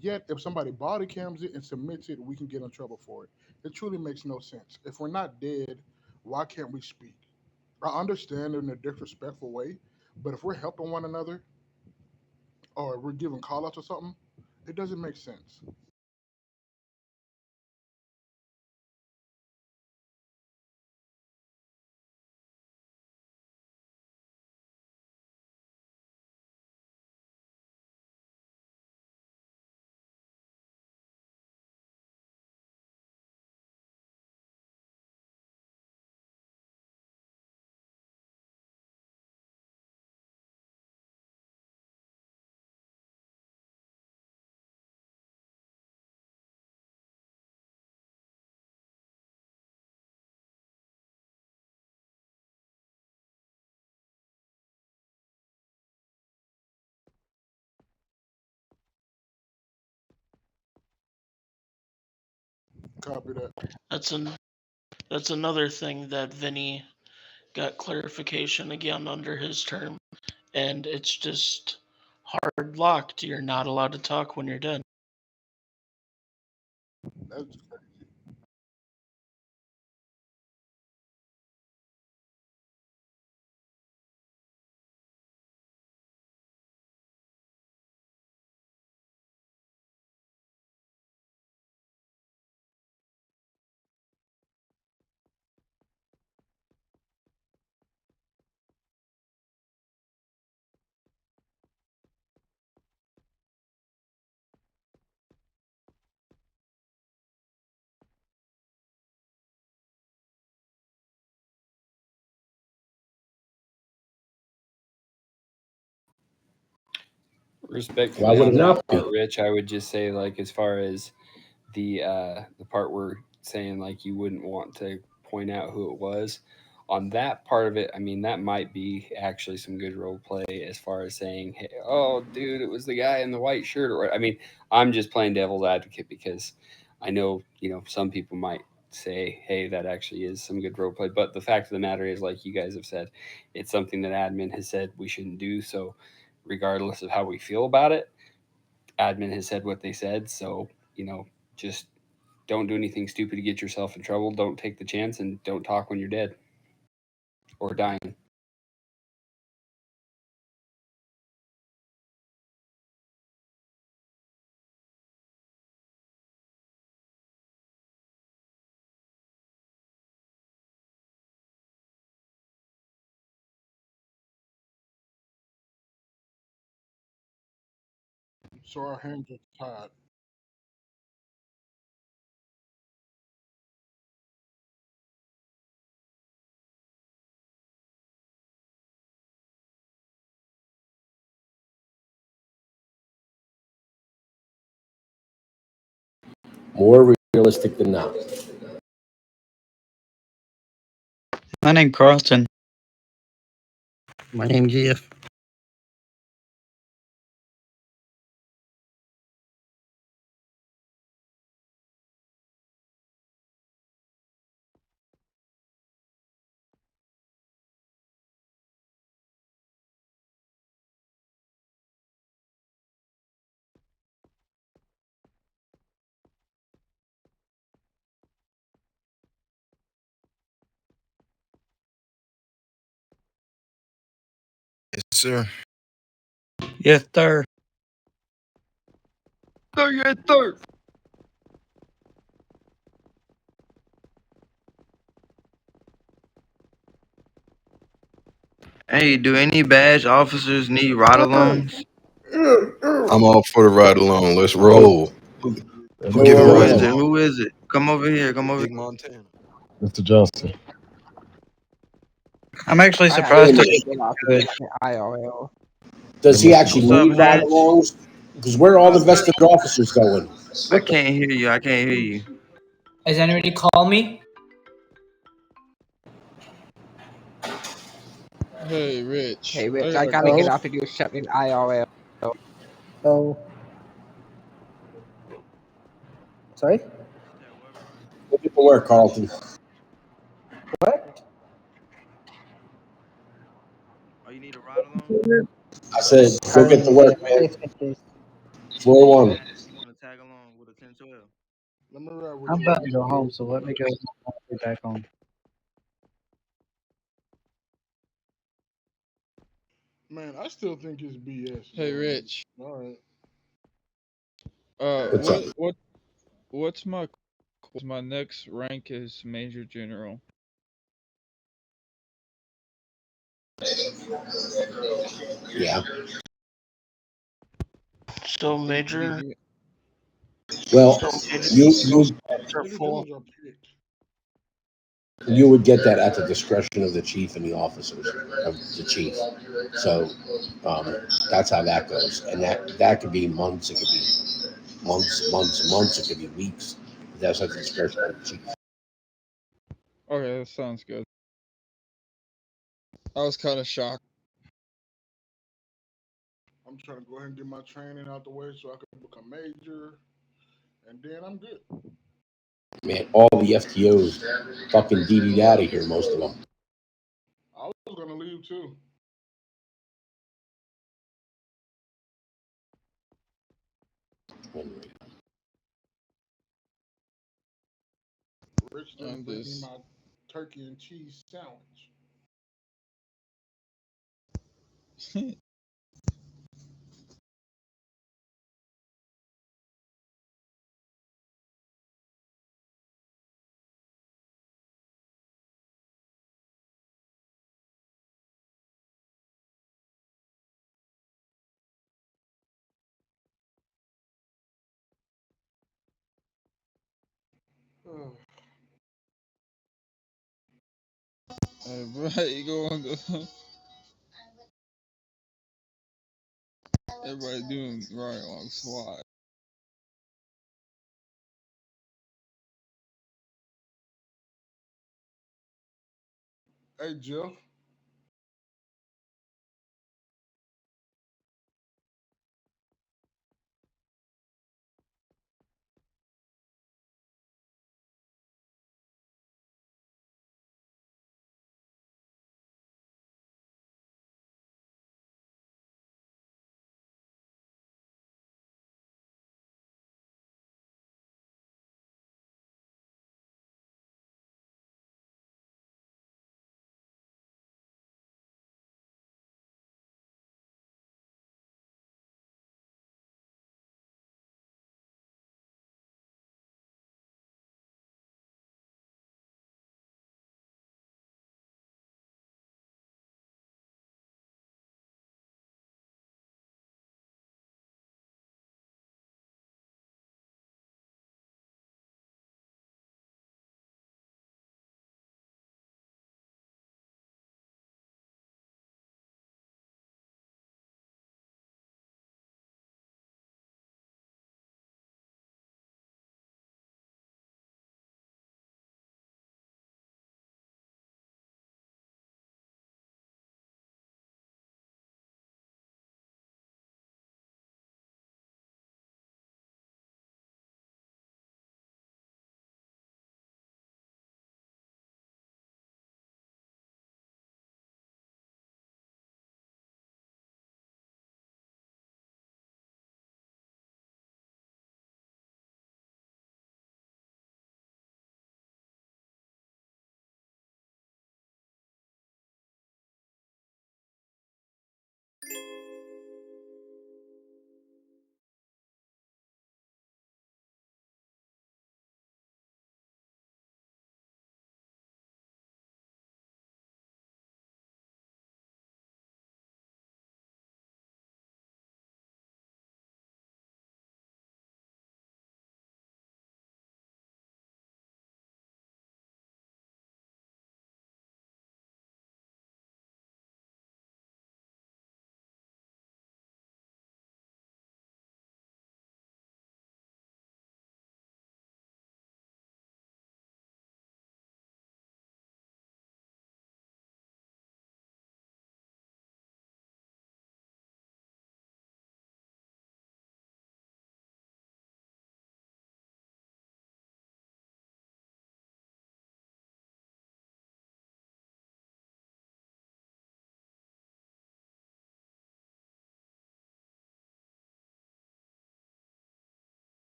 [SPEAKER 17] Yet if somebody body cams it and submits it, we can get in trouble for it. It truly makes no sense. If we're not dead, why can't we speak? I understand in a disrespectful way, but if we're helping one another or we're giving call outs or something, it doesn't make sense. Copy that.
[SPEAKER 2] that's an that's another thing that Vinny got clarification again under his term, and it's just hard locked. You're not allowed to talk when you're dead.
[SPEAKER 17] That's
[SPEAKER 4] Why
[SPEAKER 19] Respectfully
[SPEAKER 4] would it
[SPEAKER 19] on that
[SPEAKER 4] not
[SPEAKER 19] part,
[SPEAKER 4] be?
[SPEAKER 19] Rich, I would just say like as far as the part we're saying like you wouldn't want to point out who it was. On that part of it, I mean that might be actually some good role play as far as saying, "Hey, oh, dude, it was the guy in the white shirt." Or I mean, I'm just playing devil's advocate because I know some people might say, "Hey, that actually is some good role play." But the fact of the matter is, like you guys have said, it's something that admin has said we shouldn't do. So, regardless of how we feel about it, admin has said what they said. So, just don't do anything stupid to get yourself in trouble. Don't take the chance and don't talk when you're dead or dying.
[SPEAKER 17] So our hands are tied.
[SPEAKER 4] More realistic than not.
[SPEAKER 10] My name Carlton.
[SPEAKER 5] My name's Jeff.
[SPEAKER 20] Yes, sir.
[SPEAKER 10] Yes, sir.
[SPEAKER 19] Yes, sir.
[SPEAKER 13] Hey, do any badge officers need ride-alongs?
[SPEAKER 20] I'm all for the ride along. Let's roll.
[SPEAKER 13] Who,
[SPEAKER 20] Who
[SPEAKER 4] Whoa,
[SPEAKER 20] giving
[SPEAKER 4] whoa,
[SPEAKER 13] who
[SPEAKER 20] rides
[SPEAKER 13] is
[SPEAKER 4] whoa.
[SPEAKER 13] it?
[SPEAKER 20] along?
[SPEAKER 13] Who is it? Come over here. Come over
[SPEAKER 20] Big
[SPEAKER 13] here.
[SPEAKER 20] Montana.
[SPEAKER 21] Mr. Johnson.
[SPEAKER 10] I'm actually
[SPEAKER 22] I have
[SPEAKER 4] Wait a
[SPEAKER 10] surprised
[SPEAKER 22] to
[SPEAKER 10] to
[SPEAKER 4] minute.
[SPEAKER 22] get that off of
[SPEAKER 10] good.
[SPEAKER 22] the IRL.
[SPEAKER 4] Does he
[SPEAKER 21] Mr.
[SPEAKER 4] actually
[SPEAKER 13] What's up,
[SPEAKER 4] need
[SPEAKER 13] Hatch?
[SPEAKER 4] ride-alongs? Because where are all the vested officers going?
[SPEAKER 13] I can't hear you. I can't hear you.
[SPEAKER 23] Has anybody called me?
[SPEAKER 18] Hey, Rich.
[SPEAKER 22] Hey,
[SPEAKER 18] I
[SPEAKER 22] Rich, I
[SPEAKER 18] got a
[SPEAKER 22] gotta get
[SPEAKER 18] question.
[SPEAKER 22] off of your shut in IRL.
[SPEAKER 23] Oh, sorry?
[SPEAKER 4] Go get to work, Carlton.
[SPEAKER 23] What?
[SPEAKER 13] Oh, you need a ride-along?
[SPEAKER 4] I said,
[SPEAKER 23] I
[SPEAKER 4] go get to
[SPEAKER 23] didn't
[SPEAKER 4] work,
[SPEAKER 23] get
[SPEAKER 4] man.
[SPEAKER 23] this. Get this.
[SPEAKER 4] Floor one.
[SPEAKER 13] Hatch, you want to tag along with a 1012?
[SPEAKER 17] Let me ride with
[SPEAKER 10] I'm
[SPEAKER 17] you while
[SPEAKER 10] about
[SPEAKER 17] you
[SPEAKER 10] to go
[SPEAKER 17] get
[SPEAKER 10] home,
[SPEAKER 17] here.
[SPEAKER 10] so let me go back on.
[SPEAKER 17] Man, I still think it's BS.
[SPEAKER 18] Hey, Rich.
[SPEAKER 17] All right.
[SPEAKER 4] What's up?
[SPEAKER 18] What's my next rank is Major General.
[SPEAKER 4] Yeah.
[SPEAKER 2] Still major.
[SPEAKER 4] Well,
[SPEAKER 2] Still major.
[SPEAKER 4] you
[SPEAKER 2] Still
[SPEAKER 4] you
[SPEAKER 2] scopes are
[SPEAKER 17] Major
[SPEAKER 2] full.
[SPEAKER 17] generals are picked.
[SPEAKER 4] you would get that at the discretion of the chief and the officers of the chief. So that's how that goes, and that could be months. It could be months. It could be weeks. That's at the discretion of the chief.
[SPEAKER 18] Okay, that sounds good. I was kind of shocked.
[SPEAKER 17] I'm trying to go ahead and get my training out the way so I can become major, and then I'm good.
[SPEAKER 4] Man, all the FTOs fucking DD'd out of here, most of them.
[SPEAKER 17] I was gonna leave too. Rich didn't
[SPEAKER 18] I'm
[SPEAKER 17] bring me
[SPEAKER 18] just
[SPEAKER 17] my turkey and cheese sandwich.
[SPEAKER 18] Hey, bro, you going? Everybody doing right on SWAT. Hey, Jeff.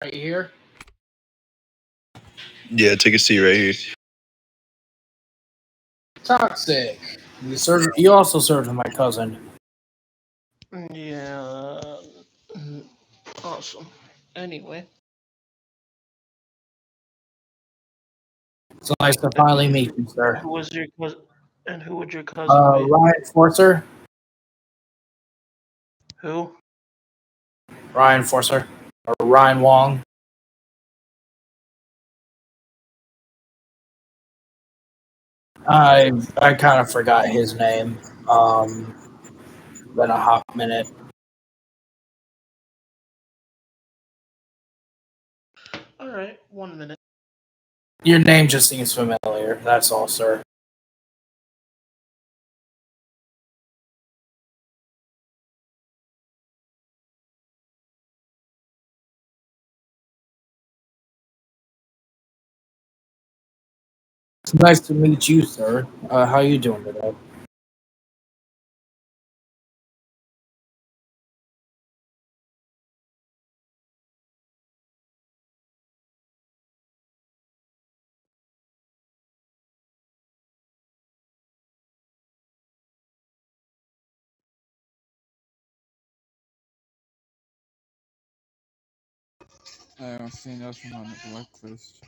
[SPEAKER 1] Right here.
[SPEAKER 3] Yeah, take a seat right here.
[SPEAKER 23] Toxic. You also served with my cousin.
[SPEAKER 2] Yeah. Awesome. Anyway.
[SPEAKER 23] It's nice to finally meet you, sir.
[SPEAKER 2] Who was your cousin? And who would your cousin be?
[SPEAKER 23] Ryan Forcer.
[SPEAKER 2] Who?
[SPEAKER 23] Ryan Forcer. Or Ryan Wong. I kind of forgot his name. Been a hot minute.
[SPEAKER 2] All right, 1 minute.
[SPEAKER 23] Your name just seems familiar. That's all, sir. It's nice to meet you, sir. How you doing today?
[SPEAKER 18] I don't see nothing on the blacklist.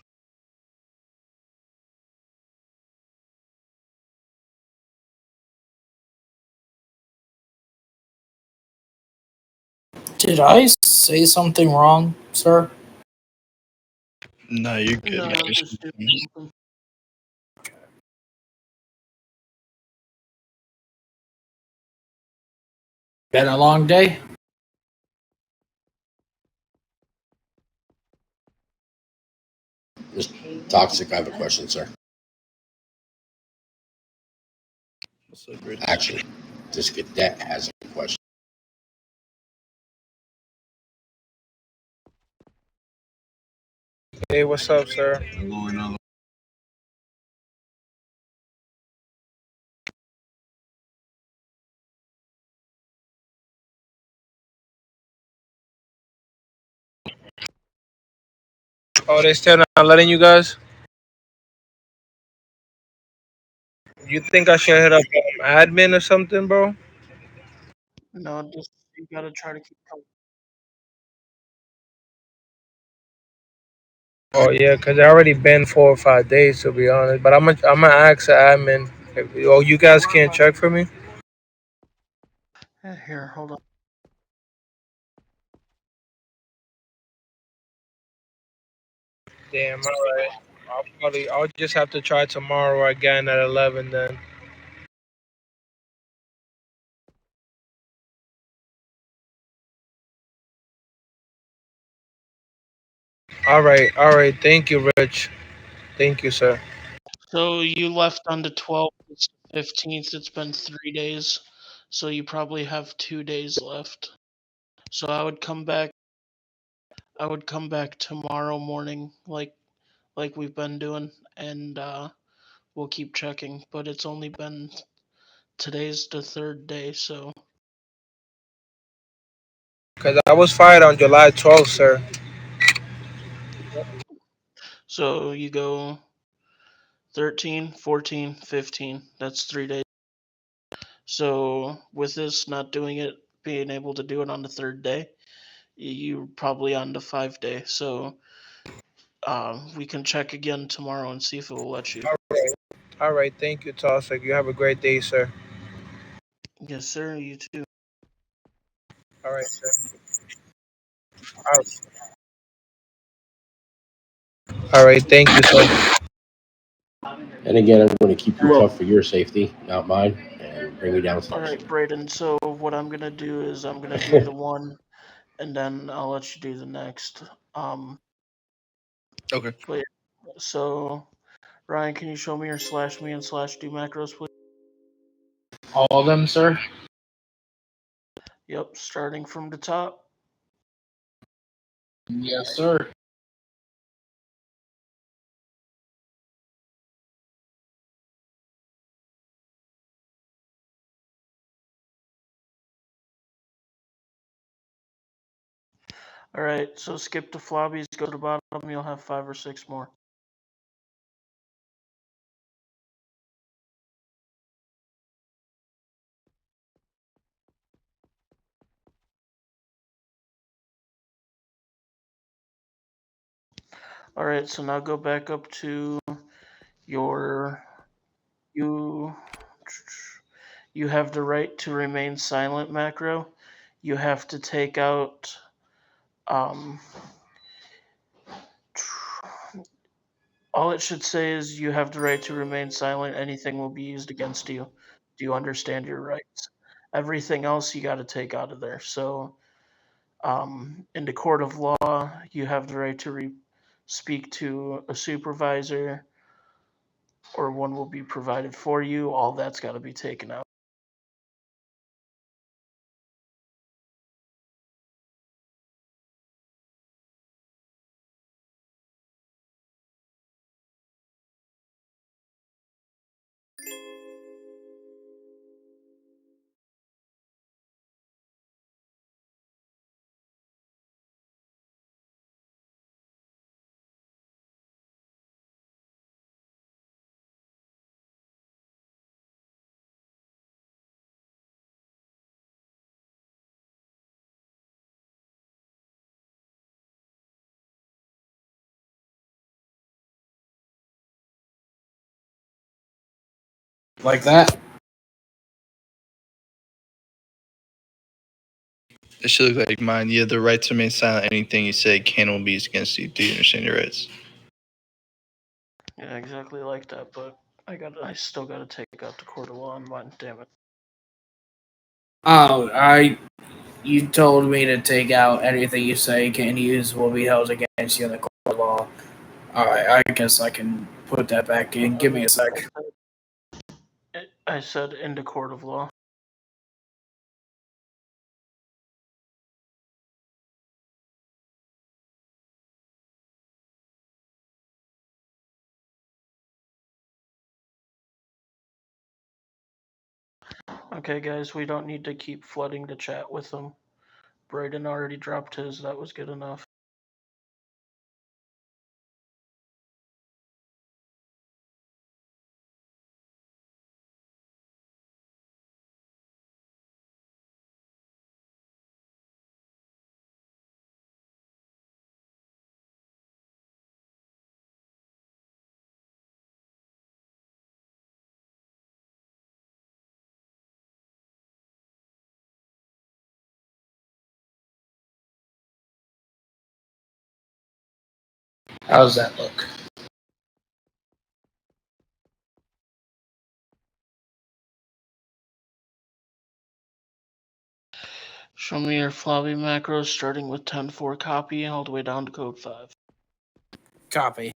[SPEAKER 23] Did I say something wrong, sir?
[SPEAKER 3] No, you're good,
[SPEAKER 2] No,
[SPEAKER 3] man.
[SPEAKER 2] I'm just doing something.
[SPEAKER 23] Been a long day?
[SPEAKER 4] Mr. Toxic, I have a question, sir.
[SPEAKER 3] What's up, British?
[SPEAKER 4] Actually, this cadet has a question.
[SPEAKER 1] Hey, what's up, sir? Oh, they still not letting you guys? You think I should hit up admin or something, bro?
[SPEAKER 2] No, just you gotta try to keep coming.
[SPEAKER 1] Oh yeah, cause I already been 4 or 5 days to be honest. But I'm gonna ask the admin. Oh, you guys can't check for me?
[SPEAKER 2] Here, hold on.
[SPEAKER 1] Damn, alright. I'll just have to try tomorrow again at 11 then. All right. Thank you, Rich. Thank you, sir.
[SPEAKER 2] So you left on the 12th, it's the 15th. It's been 3 days. So you probably have 2 days left. So I would come back. I would come back tomorrow morning, like we've been doing, and we'll keep checking. But it's only been today's the third day, so
[SPEAKER 1] Cause I was fired on July 12th, sir.
[SPEAKER 2] so you go 13, 14, 15. That's 3 days. So with this not doing it, being able to do it on the third day, you're probably on the 5 day. So we can check again tomorrow and see if it will let you.
[SPEAKER 1] All right. Thank you, Tossic. You have a great day, sir.
[SPEAKER 2] Yes, sir. You too.
[SPEAKER 1] All right, sir. All all right. Thank you, sir.
[SPEAKER 4] And again, I'm going to keep you tough for your safety, not mine, and bring you
[SPEAKER 2] All
[SPEAKER 4] downstairs.
[SPEAKER 2] right, Braden. So what I'm gonna do is I'm gonna do the one, and then I'll let you do the next.
[SPEAKER 3] Okay.
[SPEAKER 2] But yeah, so Ryan, can you show me your slash me and slash do macros, please?
[SPEAKER 23] All of them, sir?
[SPEAKER 2] Yep, starting from the top.
[SPEAKER 23] Yes, sir.
[SPEAKER 2] Alright, so skip to flobbies, go to the bottom, you'll have 5 or 6 more. Alright, so now go back up to your you have the right to remain silent macro. You have to take out all it should say is you have the right to remain silent. Anything will be used against you. Do you understand your rights? Everything else you got to take out of there. So, in the court of law, you have the right to speak to a supervisor, or one will be provided for you. All that's got to be taken out.
[SPEAKER 23] Like that?
[SPEAKER 3] It should look like mine. You have the right to remain silent. Anything you say can or will be used against you. Do you understand your rights?
[SPEAKER 2] Yeah, exactly like that. But I still got to take out the court of law on mine. Damn it.
[SPEAKER 23] Oh, you told me to take out anything you say can use will be held against you in the court of law. Alright, I guess I can put that back in. Give me a sec.
[SPEAKER 2] I said in the court of law. Okay, guys, we don't need to keep flooding the chat with them. Brayden already dropped his. That was good enough.
[SPEAKER 23] How's that look?
[SPEAKER 2] Show me your flobby macros starting with 10-4 copy all the way down to code 5.
[SPEAKER 23] Copy.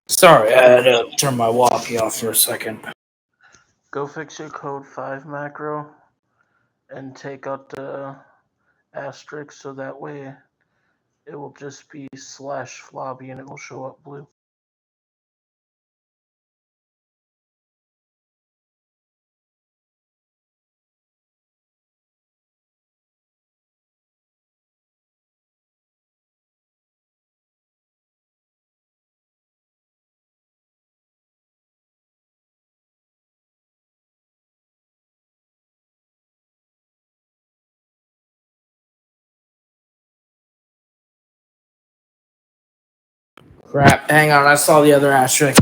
[SPEAKER 23] Sorry, I had to turn my walkie off for a second.
[SPEAKER 2] Go fix your code 5 macro and take out the asterisk so that way it will just be /flobby and it will show up blue.
[SPEAKER 23] Crap, hang on, I saw the other asterisk.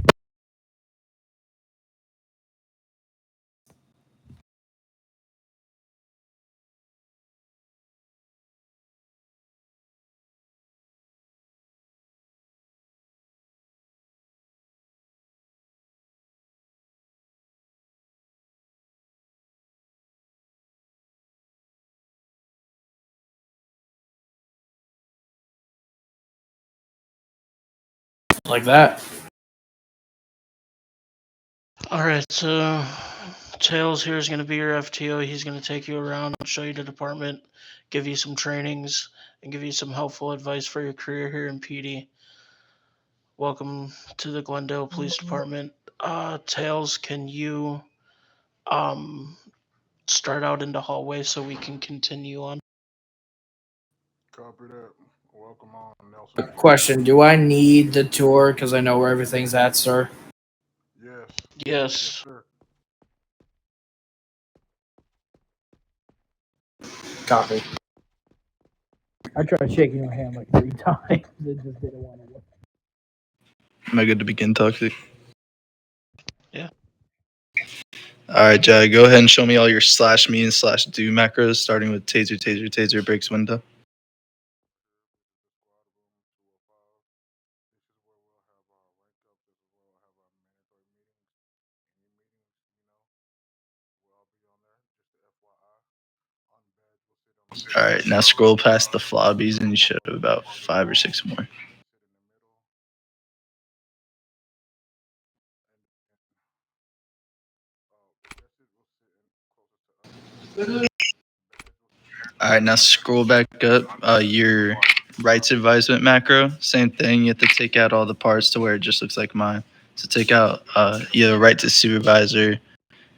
[SPEAKER 23] Like that.
[SPEAKER 2] Alright, so Tails here is going to be your FTO. He's going to take you around, show you the department, give you some trainings, and give you some helpful advice for your career here in PD. Welcome to the Glendale Police Department. Tails, can you start out in the hallway so we can continue on?
[SPEAKER 17] Copy that. Welcome on, Nelson.
[SPEAKER 23] Question: do I need the tour because I know where everything's at, sir?
[SPEAKER 17] Yes.
[SPEAKER 2] Yes.
[SPEAKER 17] Sir.
[SPEAKER 23] Copy.
[SPEAKER 6] I tried shaking your hand like 3 times. It just didn't want to work.
[SPEAKER 3] Am I good to begin, Toxic?
[SPEAKER 2] Yeah.
[SPEAKER 3] All right, Jai, go ahead and show me all your /me and /do macros, starting with taser, taser, taser, breaks window. All right, now scroll past the flobbies and you should have about 5 or 6 more. All right, now scroll back up. Your rights advisement macro, same thing. You have to take out all the parts to where it just looks like mine. So take out your right to supervisor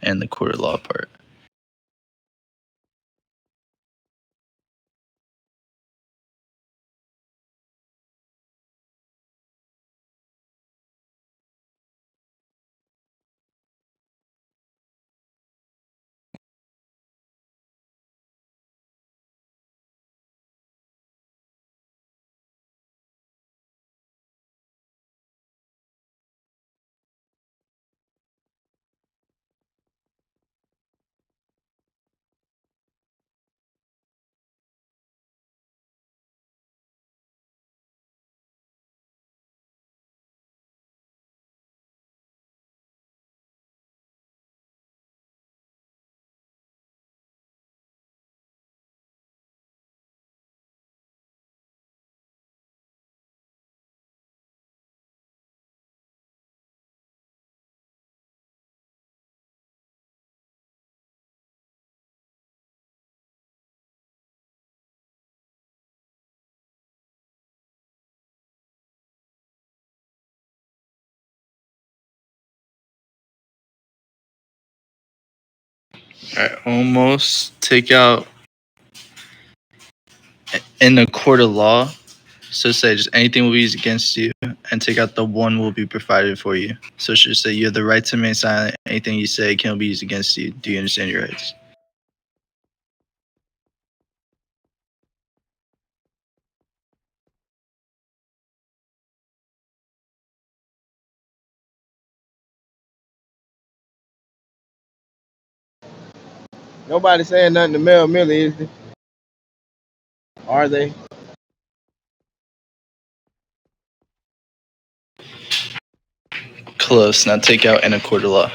[SPEAKER 3] and the court of law part. All right, almost. Take out in the court of law. So say just anything will be used against you, and take out the one will be provided for you. So it should say you have the right to remain silent. Anything you say cannot be used against you. Do you understand your rights?
[SPEAKER 11] Nobody saying nothing to Mel Millie, is they? Are they?
[SPEAKER 3] Close. Now take out in a court of law.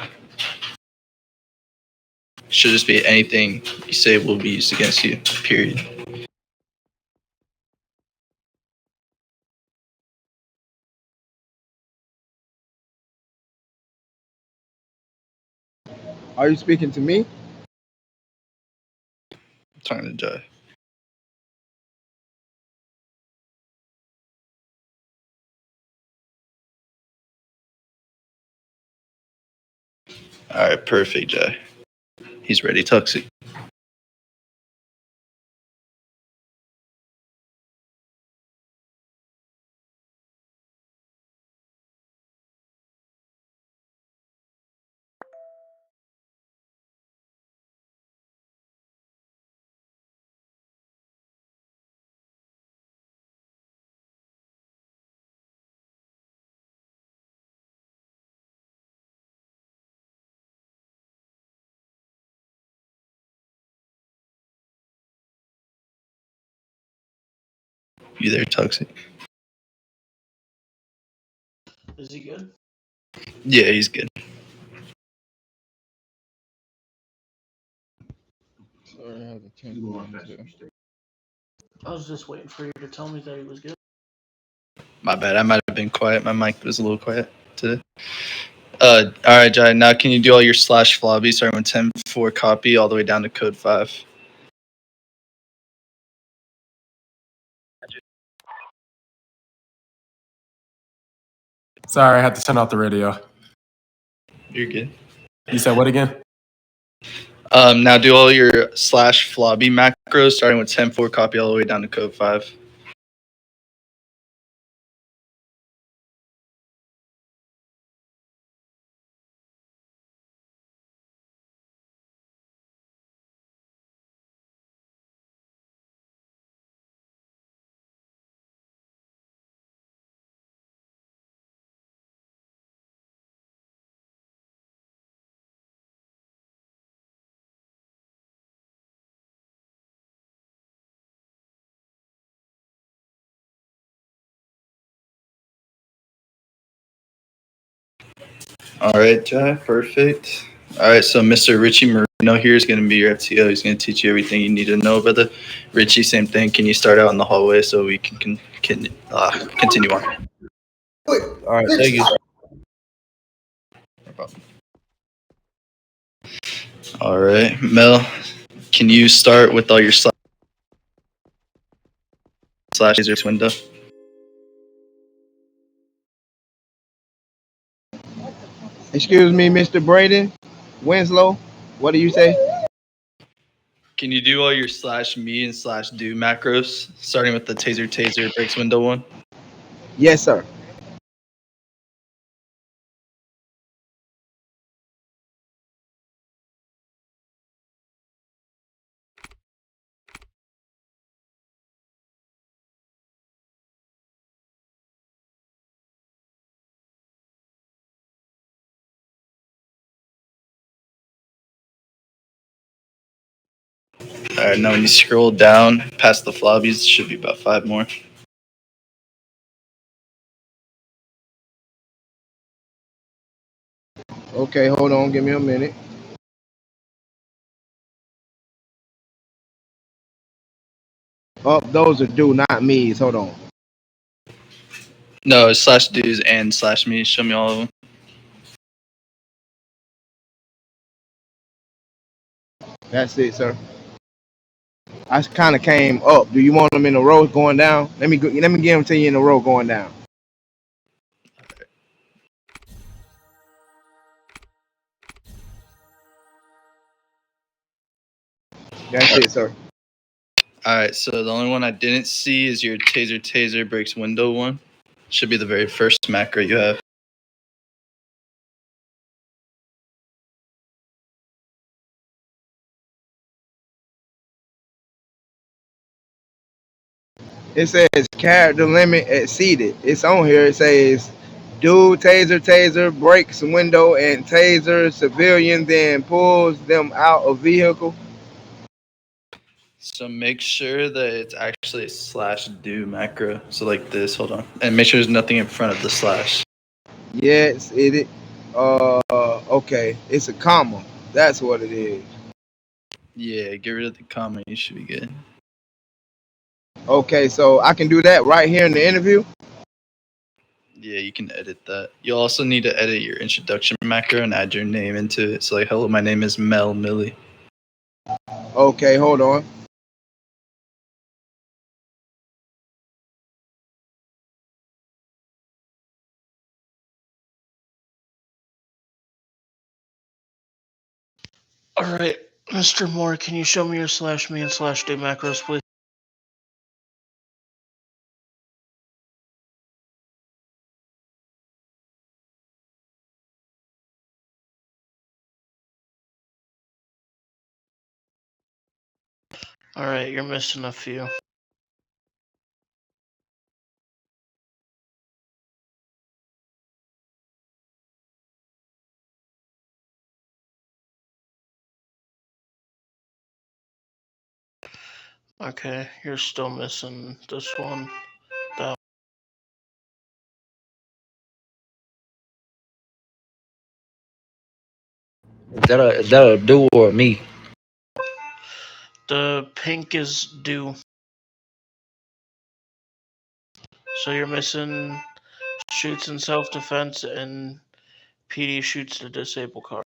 [SPEAKER 3] Should just be anything you say will be used against you. Period.
[SPEAKER 11] Are you speaking to me?
[SPEAKER 3] I'm talking to Judge. All right, perfect, Jai. He's ready. Toxic. You there, Toxic?
[SPEAKER 2] Is he good?
[SPEAKER 3] Yeah, he's good.
[SPEAKER 18] Sorry, I had to change one too.
[SPEAKER 2] I was just waiting for you to tell me that he was good.
[SPEAKER 3] My bad. I might been quiet. My mic was a little quiet today. All right, Jai. Now can you do all your slash flobby starting with 10-4 copy all the way down to code 5?
[SPEAKER 7] Sorry, I had to turn off the radio.
[SPEAKER 3] You're good.
[SPEAKER 7] You said what again?
[SPEAKER 3] Now do all your slash flobby macros starting with 10-4 copy all the way down to code 5. All right, Jai, perfect. All right, so Mr. Richie Marino here is going to be your FTO. He's going to teach you everything you need to know about the Richie. Same thing. Can you start out in the hallway so we can continue on? All right, thank you. No problem. All right, Mel, can you start with all your slash lasers window?
[SPEAKER 11] Excuse me, Mr. Braden Winslow. What do you say?
[SPEAKER 3] Can you do all your slash me and slash do macros starting with the taser breaks window one?
[SPEAKER 11] Yes, sir.
[SPEAKER 3] All right, now when you scroll down past the flobbies, should be about 5 more.
[SPEAKER 11] Okay, hold on. Give me a minute. Oh, those are do, not me's. Hold on.
[SPEAKER 3] No, it's slash do's and slash me. Show me all of them.
[SPEAKER 11] That's it, sir. I kind of came up. Do you want them in a row going down? Let me give them to you in a row going down. That's it, sir.
[SPEAKER 3] All right, so the only one I didn't see is your taser breaks window one. Should be the very first macro you have.
[SPEAKER 11] It says character limit exceeded. It's on here. It says do taser breaks window and taser civilian, then pulls them out of vehicle.
[SPEAKER 3] So make sure that it's actually a slash do macro. So like this, hold on. And make sure there's nothing in front of the slash.
[SPEAKER 11] Yes, it. Okay, it's a comma. That's what it is.
[SPEAKER 3] Yeah, get rid of the comma. You should be good.
[SPEAKER 11] Okay, so I can do that right here in the interview.
[SPEAKER 3] Yeah, you can edit that. You'll also need to edit your introduction macro and add your name into it. So like, hello, my name is Mel Millie.
[SPEAKER 11] Okay, hold on.
[SPEAKER 2] All right, Mr. Moore, can you show me your slash me and slash do macros, please? All right, you're missing a few. Okay, you're still missing this one. That
[SPEAKER 9] Is that a do or me?
[SPEAKER 2] the pink is do. So you're missing shoots in self-defense, and PD shoots to disable car.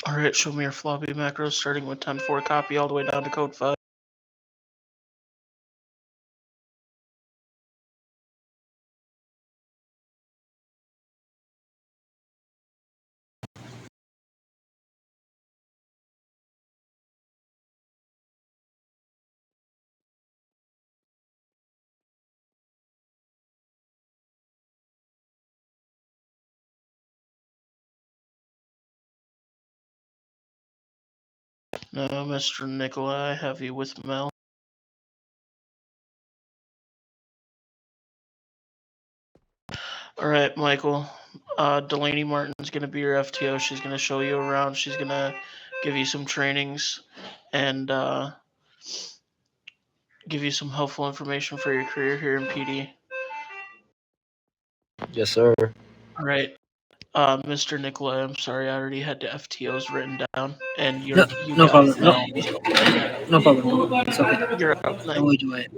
[SPEAKER 2] Alright, show me your floppy macros starting with 10-4 copy all the way down to code 5. No, Mr. Nikolai, I have you with Mel. Alright, Michael. Delaney Martin's gonna be your FTO. She's gonna show you around. She's gonna give you some trainings and give you some helpful information for your career here in PD.
[SPEAKER 9] Yes, sir.
[SPEAKER 2] Alright. Mr. Nikolai, I'm sorry, I already had the FTOs written down, and you
[SPEAKER 23] No, no
[SPEAKER 2] got
[SPEAKER 23] problem.
[SPEAKER 2] Mel.
[SPEAKER 23] No problem. It's okay.
[SPEAKER 2] You're up.
[SPEAKER 23] I will do it.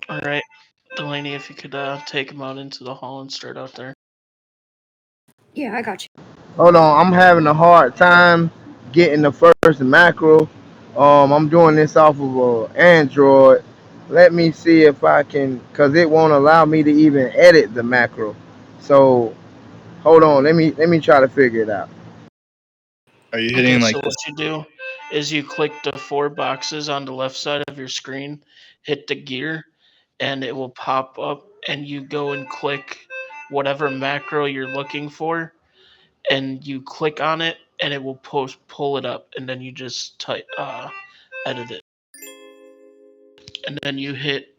[SPEAKER 2] Alright. Delaney, if you could take him out into the hall and start out there.
[SPEAKER 23] Yeah, I got you.
[SPEAKER 11] Hold on, I'm having a hard time getting the first macro. I'm doing this off of Android. Let me see if I can, cause it won't allow me to even edit the macro. So hold on, let me try to figure it out.
[SPEAKER 3] Are you
[SPEAKER 2] Okay,
[SPEAKER 3] hitting
[SPEAKER 2] so
[SPEAKER 3] like
[SPEAKER 2] what
[SPEAKER 3] this?
[SPEAKER 2] you do is you click the 4 boxes on the left side of your screen, hit the gear, and it will pop up, and you go and click whatever macro you're looking for, and you click on it, and it will pull it up, and then you just edit it, and then you hit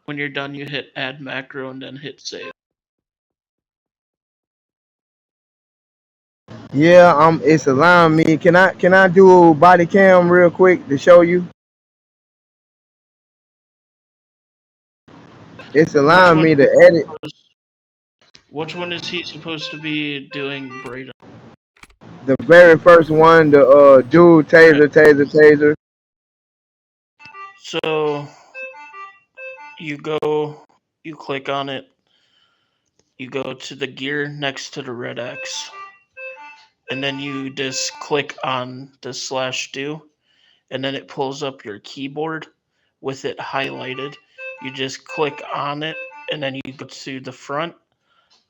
[SPEAKER 2] when you're done, you hit add macro, and then hit save.
[SPEAKER 11] Yeah, it's allowing me. Can I do body cam real quick to show you? It's
[SPEAKER 2] Which
[SPEAKER 11] allowing
[SPEAKER 2] one?
[SPEAKER 11] me to edit
[SPEAKER 2] Which one is he supposed to be doing, Brayden?
[SPEAKER 11] the very first one, the dude taser.
[SPEAKER 2] So you click on it, you go to the gear next to the red X, and then you just click on the /do, and then it pulls up your keyboard with it highlighted. You just click on it, and then you go to the front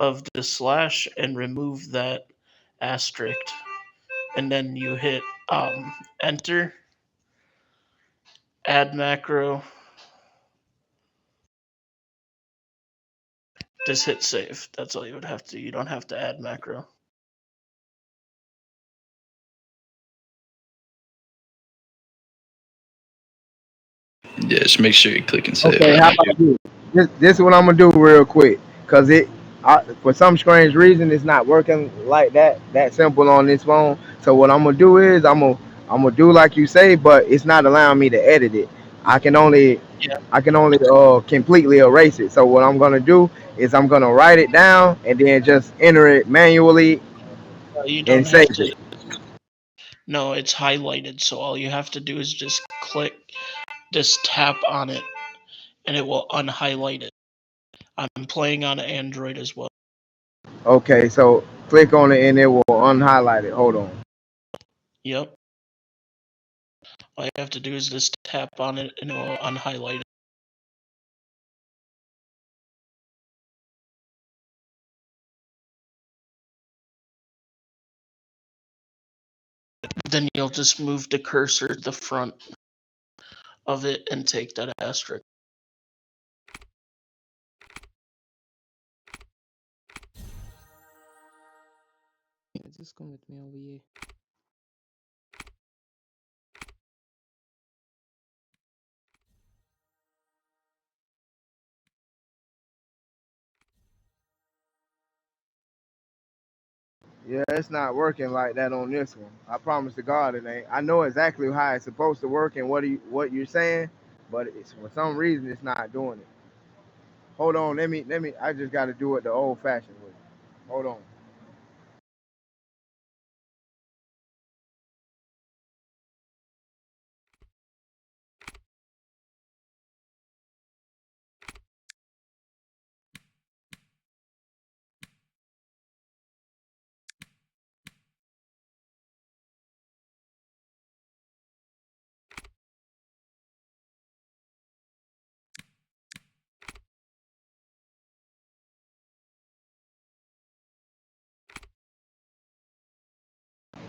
[SPEAKER 2] of the slash and remove that asterisk, and then you hit enter, add macro, just hit save. That's all you would have to. You don't have to add macro.
[SPEAKER 3] Yeah, just make sure you click and save.
[SPEAKER 11] Okay, how about this is what I'm gonna do real quick, cause for some strange reason it's not working like that simple on this phone. So what I'm gonna do is I'm gonna do like you say, but it's not allowing me to edit it. I can only
[SPEAKER 2] Yeah.
[SPEAKER 11] completely erase it. So what I'm gonna do is I'm gonna write it down and then just enter it manually
[SPEAKER 2] You
[SPEAKER 11] and
[SPEAKER 2] don't have
[SPEAKER 11] save
[SPEAKER 2] to.
[SPEAKER 11] it.
[SPEAKER 2] No, it's highlighted, so all you have to do is just tap on it, and it will unhighlight it. I'm playing on Android as well.
[SPEAKER 11] Okay, so click on it and it will unhighlight it. Hold on.
[SPEAKER 2] Yep. All you have to do is just tap on it, and it will unhighlight it. Then you'll just move the cursor to the front of it and take that asterisk.
[SPEAKER 14] just come with me over here.
[SPEAKER 11] Yeah, it's not working like that on this one. I promise to God it ain't. I know exactly how it's supposed to work and what you're saying, but it's for some reason it's not doing it. Hold on, let me. I just got to do it the old-fashioned way. Hold on.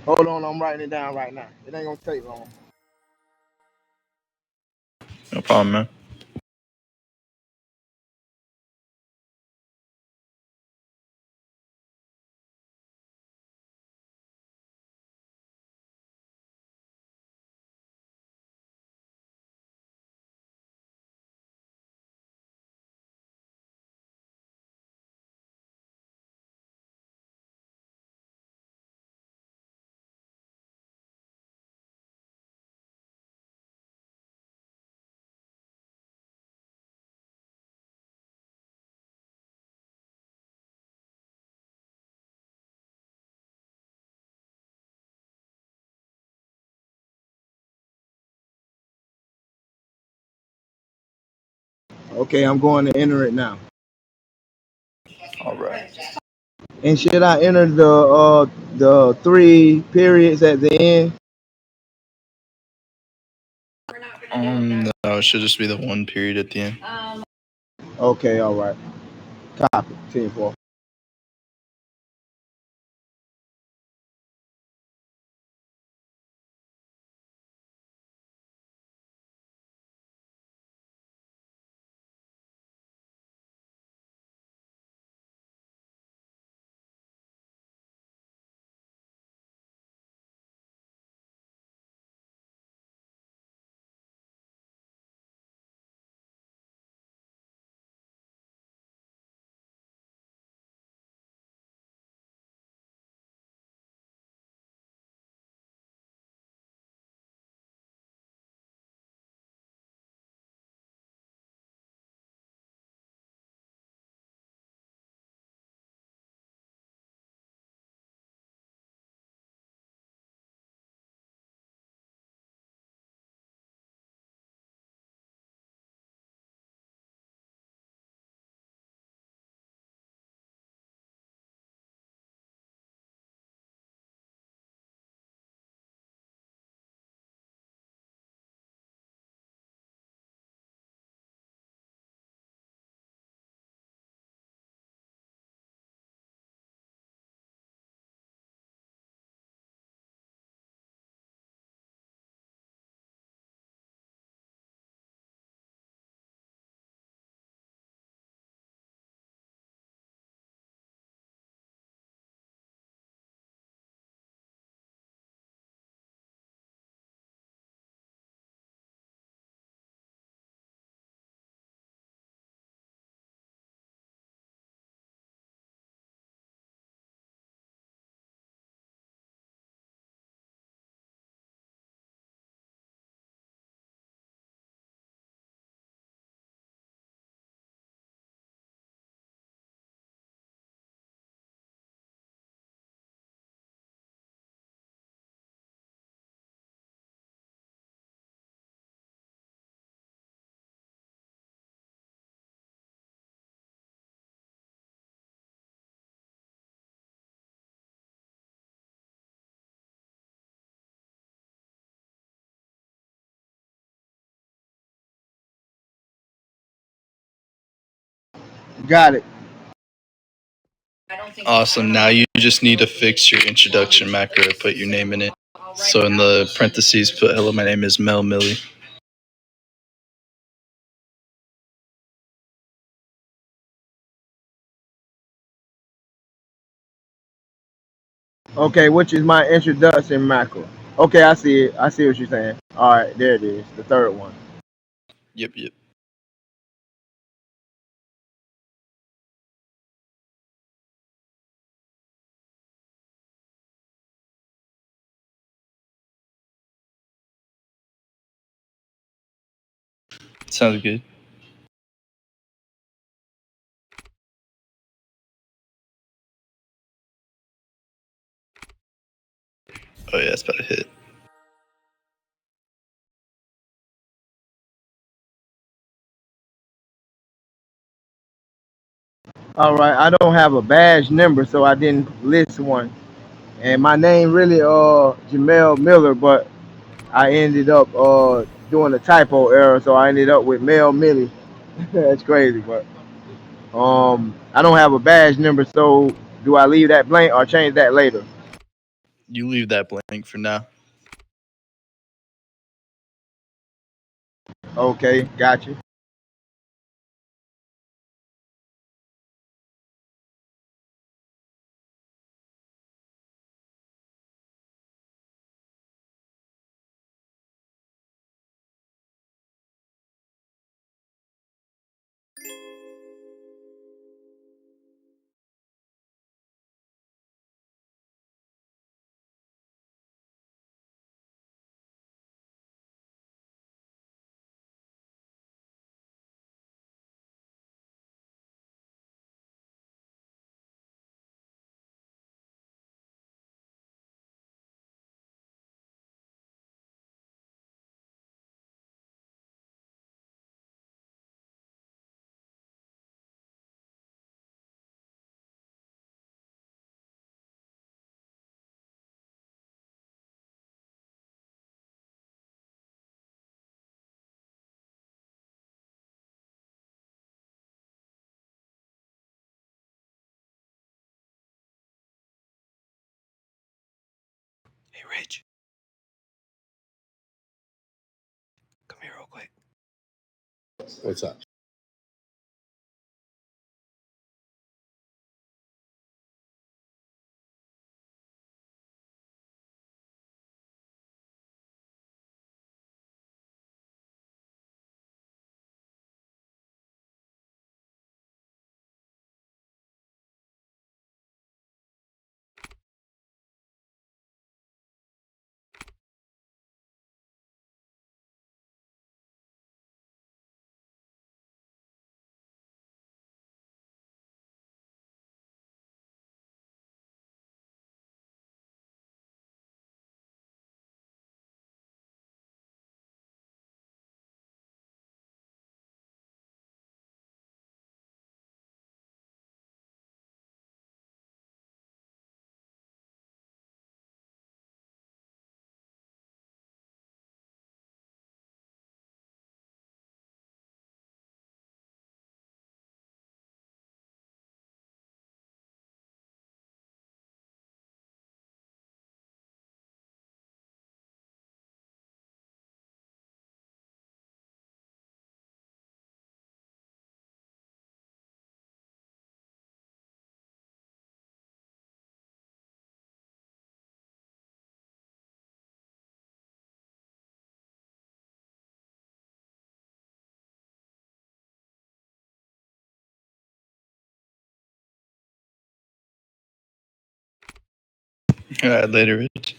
[SPEAKER 11] Hold on, I'm writing it down right now. It ain't gonna take long.
[SPEAKER 3] No problem, man.
[SPEAKER 11] Okay, I'm going to enter it now.
[SPEAKER 3] All right.
[SPEAKER 11] And should I enter the 3 periods at the end?
[SPEAKER 3] No, it should just be the one period at the end.
[SPEAKER 11] Okay, all right. Copy. 10-4. Got it.
[SPEAKER 3] Awesome. Now you just need to fix your introduction macro, put your name in it. So in the parentheses, put hello, my name is Mel Millie.
[SPEAKER 11] Okay, which is my introduction macro. Okay, I see it. I see what you're saying. All right, there it is, the third one.
[SPEAKER 3] Yep, yep. Sounds good. Oh yeah, it's about to hit.
[SPEAKER 11] All right, I don't have a badge number, so I didn't list one. And my name really Jamel Miller, but I ended up doing a typo error, so I ended up with Mel Millie. That's crazy, but I don't have a badge number, so do I leave that blank or change that later?
[SPEAKER 3] You leave that blank for now.
[SPEAKER 11] Okay, gotcha.
[SPEAKER 3] Hey Rich. Come here real quick.
[SPEAKER 4] What's up?
[SPEAKER 3] All right, later, Rich.